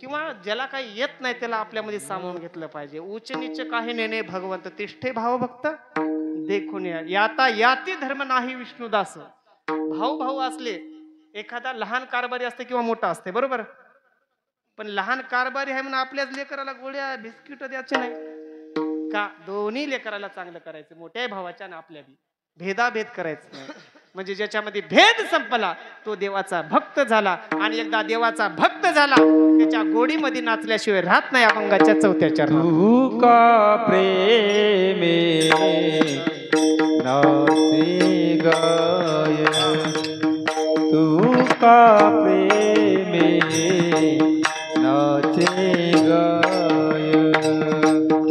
किंवा ज्याला काही येत नाही त्याला आपल्यामध्ये सामावून घेतलं पाहिजे. उच्च नीच काही नेणे भगवंत तिष्ठे भाव भक्त देखून याता याती धर्म नाही विष्णुदास. भाऊ भाऊ असले, एखादा लहान कारभारी असते किंवा मोठा असते बरोबर, पण लहान कारभारी आहे म्हणून आपल्याच लेकराला गोळ्या बिस्किट द्यायचे नाही का? दोन्ही लेकराला चांगलं करायचं, मोठ्या भावाच्या आणि आपल्या बी भेदाभेद करायचं नाही. म्हणजे ज्याच्यामध्ये भेद संपला तो देवाचा भक्त झाला, आणि एकदा देवाचा भक्त झाला त्याच्या गोडीमध्ये नाचल्याशिवाय राहत नाही. अभंगाच्या 4थ्या चरणात तू का प्रेमे नाचे गाय, तू का प्रेमे नाचे गाय,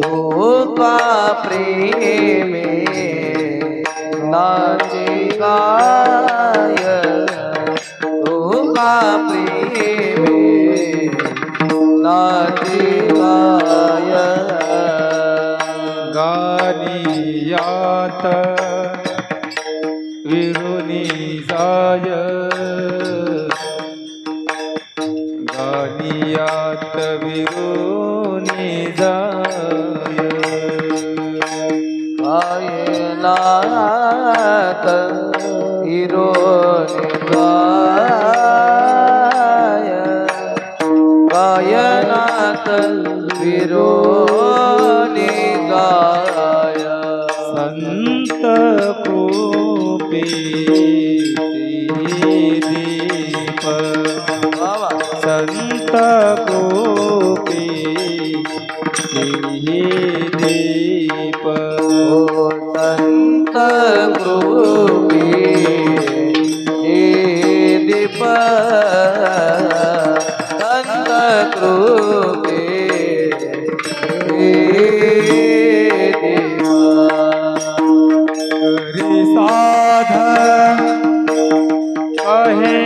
तो का प्रेमे नाचे गाय, तो का प्रेमे नाचे गाय. गानियात विरुनी जाय, गानियात विरुनी जाय, गायनात हिरोनी गाय, गायनात हिरोनी गाय. संत कृपे दीप, संत कृपे दीप, संत कृपे हे दीप, संत कृपे हे दीप. करी साध कहे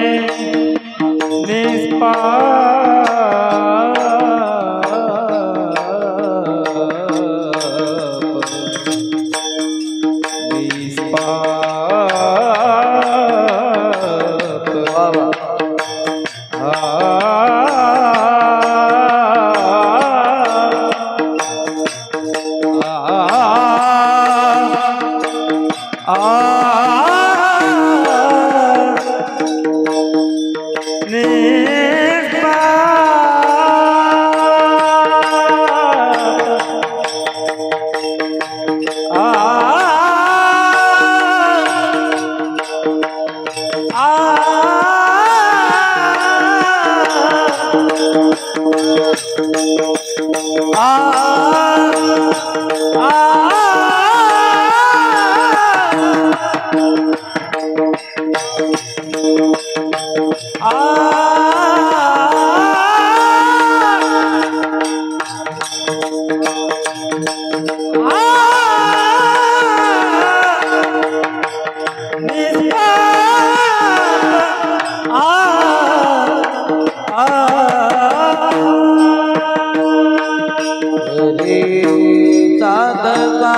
साधका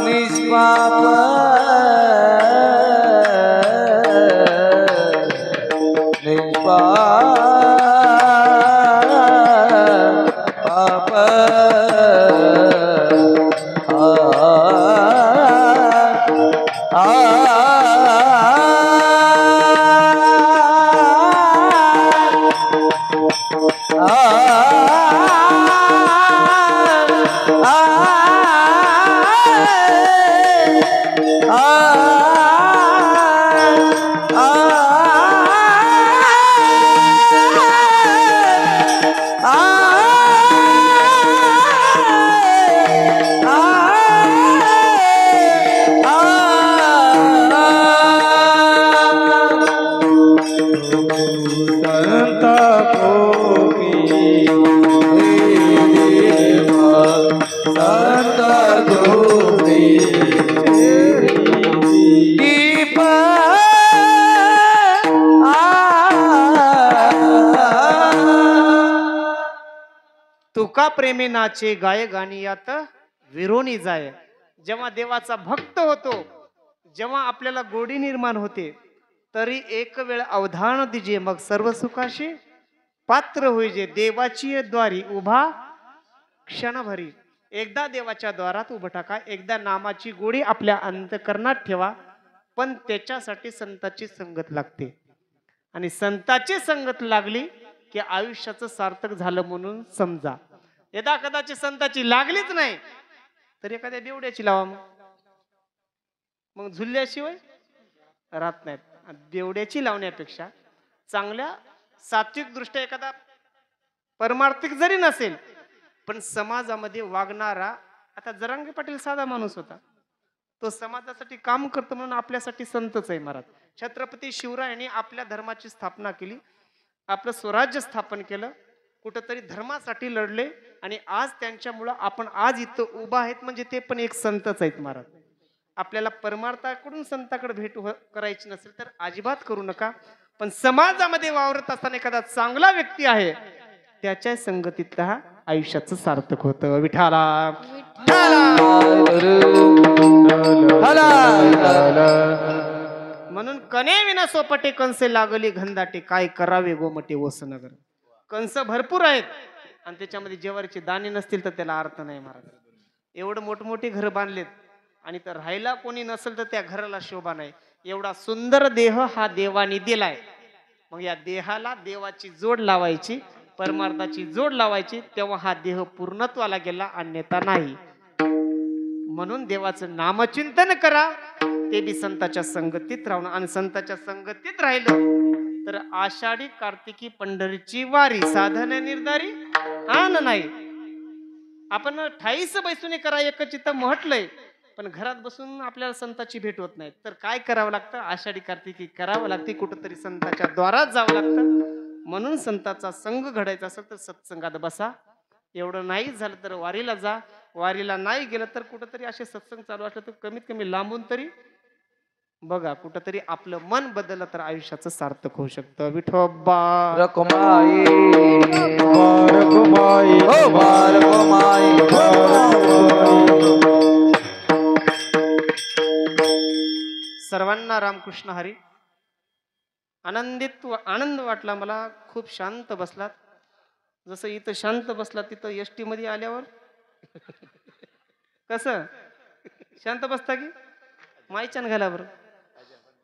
निष्पाप निष्पाप तुका प्रेमे नाचे गाय गाणी यात विरोनी जाय. जेव्हा देवाचा भक्त होतो, जेव्हा आपल्याला गोडी निर्माण होते, तरी एक वेळ अवधान दिजे मग सर्व सुखाशी पात्र होईजे. देवाची द्वारी उभा क्षणभरी. एकदा देवाच्या द्वारात उभं टाका, एकदा नामाची गोडी आपल्या अंतकरणात ठेवा, पण त्याच्यासाठी संताची संगत लागते. आणि संताची संगत लागली की आयुष्याचं सार्थक झालं म्हणून समजा. यदा कदाचित संताची लागलीच नाही तर एखाद्या बेवड्याची लावा, मग झुलल्याशिवाय राहत नाहीत. बेवड्याची लावण्यापेक्षा चांगल्या सात्विक दृष्ट्या एखादा परमार्थिक जरी नसेल पण समाजामध्ये वागणारा, आता जरांगे पाटील साधा माणूस होता, तो समाजासाठी काम करतो म्हणून आपल्यासाठी संतच आहे महाराज. छत्रपती शिवरायांनी आपल्या धर्माची स्थापना केली, आपलं स्वराज्य स्थापन केलं, कुठंतरी धर्मासाठी लढले आणि आज त्यांच्यामुळं आपण आज इथं उभा आहेत म्हणजे ते पण एक संतच आहेत महाराज. आपल्याला परमार्थाकडून संताकडे भेट करायची नसेल तर अजिबात करू नका, पण समाजामध्ये वावरत असताना एखादा चांगला व्यक्ती आहे त्याच्या संगतीत हा आयुष्याचं सार्थक होतं. विठाला म्हणून कने विना सोपटे कंसे लागली घनदाटे काय करावे गोमटे वसनगर. कंस भरपूर आहेत आणि त्याच्यामध्ये जेवारीचे दाणे नसतील तर त्याला अर्थ नाही महाराज. एवढं मोठमोठे घर बांधलेत आणि तर राहायला कोणी नसेल तर त्या घराला शोभा नाही. एवढा सुंदर देह हा देवाने दिलाय, मग या देहाला देवाची जोड लावायची, परमार्थाची जोड लावायची, तेव्हा हा देह पूर्णत्वाला गेला, अन्यथा नाही. म्हणून देवाचं नामचिंतन करा, ते बी संताच्या संगतीत राहून. आणि संताच्या संगतीत राहिलं तर आषाढी कार्तिकी पंढरीची वारी साधन निर्धारी आन नाही. आपण ठाईस बैसून करा एक चित्त म्हटलंय, पण घरात बसून आपल्याला संताची भेट होत नाही. तर काय करावं लागतं? आषाढी कार्तिकी करावं लागते, कुठंतरी संताच्या द्वारात जावं लागतं. म्हणून संताचा संघ घडायचा असेल तर सत्संगात बसा. एवढं नाही झालं तर वारीला जा. वारीला नाही गेलं तर कुठंतरी असे सत्संग चालू असलं तर कमीत कमी लांबून तरी बघा, कुठंतरी आपलं मन बदललं तर आयुष्याचं सार्थक होऊ शकतं. विठोबा रखुमाई रखुमाई रखुमाई सर्वांना रामकृष्ण हरी. आनंद वाटला मला. खूप शांत बसलात. जसं इथं शांत बसलात तिथं एसटी मध्ये आल्यावर कसं शांत बसता की मायच्यान घाला बरं.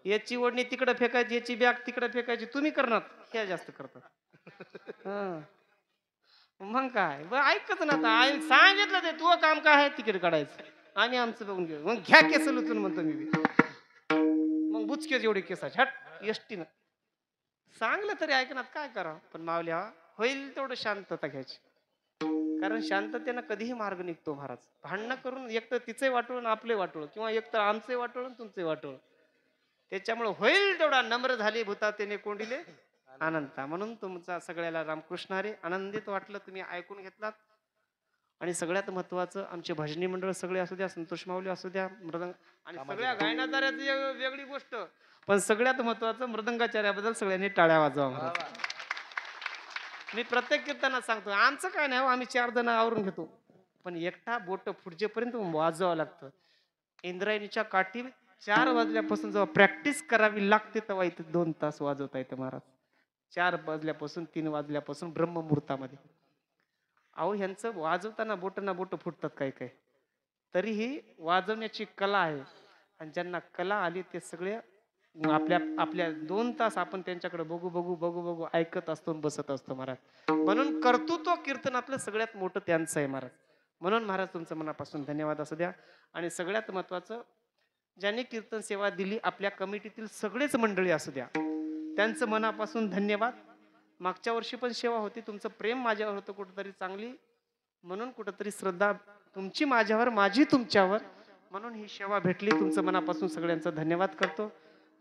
याची ओढणी तिकडे फेकायची, याची बॅग तिकडे फेकायची, तुम्ही करणार हे जास्त करतात. मग काय ऐकच ना. आता सांगितलं ते तू काम काय आहे तिकीट काढायचं, आम्ही आमचं बघून घेऊ. मग घ्या केस उचलून म्हणतो मी. मग बुचकेच एवढे केसाचे हट एसटीनं सांगलं तरी ऐकणार, काय करावं. पण मावल्या होईल तेवढं शांतता घ्यायची, कारण शांततेनं कधीही मार्ग निघतो महाराज. भांडणं करून एक तर तिचे वाटोळ आपले वाटोळ, किंवा एक तर आमचे वाटोळ तुमचे वाटोळ. त्याच्यामुळे होईल तेवढा नम्र झाले भूतातेने कोंडिले आनंदा. म्हणून तुमचा सगळ्याला रामकृष्ण हरी. आनंदित वाटलं तुम्ही ऐकून घेतलात. आणि सगळ्यात महत्वाचं आमचे भजनी मंडळ सगळे असू द्या, संतोष माऊली असू द्या, मृदंग आणि सगळ्या गायनादाराची वेगळी गोष्ट, पण सगळ्यात महत्वाचं मृदंगाचार्याबद्दल सगळ्यांनी टाळ्या वाजवा महाराज. मी प्रत्येक कीर्तनात सांगतो आमचं काय नाही, आम्ही 4 जण आवरून घेतो, पण एकटा बोट फुटजेपर्यंत वाजवावं लागतं. इंद्रायणीच्या काठी 4 वाजल्यापासून जेव्हा प्रॅक्टिस करावी लागते तेव्हा इथे 2 तास वाजवता येतं महाराज. 4 वाजल्यापासून 3 वाजल्यापासून ब्रह्ममुहूर्तामध्ये. अहो ह्यांचं वाजवताना बोट फुटतात काय काय, तरीही वाजवण्याची कला आहे. आणि ज्यांना कला आली ते सगळे आपल्या 2 तास आपण त्यांच्याकडे बघू ऐकत असतो, बसत असतो महाराज. म्हणून कर्तृत्व कीर्तनातलं सगळ्यात मोठं त्यांचं आहे महाराज. म्हणून महाराज तुमचं मनापासून धन्यवाद असू द्या. आणि सगळ्यात महत्वाचं ज्यांनी कीर्तन सेवा दिली आपल्या कमिटीतील सगळेच मंडळी असू द्या, त्यांचं मनापासून धन्यवाद. मागच्या वर्षी पण सेवा होती, तुमचं प्रेम माझ्यावर होतं कुठंतरी चांगली, म्हणून कुठंतरी श्रद्धा तुमची माझ्यावर, माझी तुमच्यावर, म्हणून ही सेवा भेटली. तुमचं मनापासून सगळ्यांचा धन्यवाद करतो.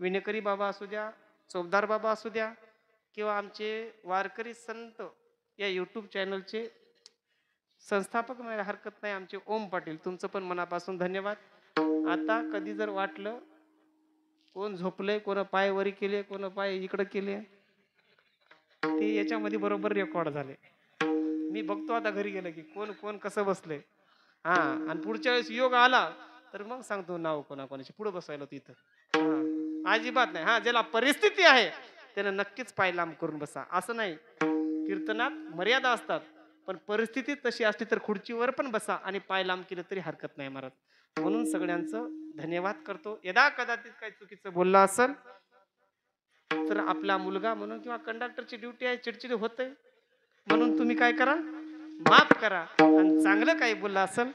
विनेकरी बाबा असू द्या, चौबदार बाबा असू द्या, किंवा आमचे वारकरी संत या यूट्यूब चॅनलचे संस्थापक म्हणायला हरकत नाही आमचे ओम पाटील, तुमचं पण मनापासून धन्यवाद. आता कधी जर वाटलं कोण झोपलंय, कोण पाय वरी केले, कोण पाय इकडे केले, ते याच्यामध्ये बरोबर रेकॉर्ड झाले. मी बघतो आता घरी गेलं की कोण कोण कसं बसलंय. हा आणि पुढच्या वेळेस योग आला तर मग सांगतो नाव कोणाकोणाची पुढे बसवायला तिथं. हा, अजिबात नाही. हा, ज्याला परिस्थिती आहे त्यानं नक्कीच पाय लांब करून बसा. असं नाही, कीर्तनात मर्यादा असतात, पण परिस्थिती तशी असली तर खुर्चीवर पण बसा आणि पाय लांब केलं तरी हरकत नाही महाराज. म्हणून सगळ्यांचं धन्यवाद करतो. यदा कदाचित काही चुकीचं बोललं असेल तर आपला मुलगा म्हणून किंवा कंडक्टरची ड्युटी आहे, चिडचिड होते म्हणून तुम्ही काय करा, माफ करा. आणि चांगलं काही बोललं असेल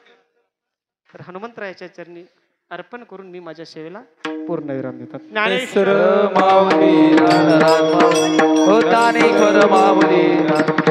तर हनुमंतरायाच्या चरणी अर्पण करून मी माझ्या सेवेला पूर्ण विराम देतात. ज्ञानेश्वर माऊली ज्ञानराज माऊली, हो ज्ञानेश्वर माऊली.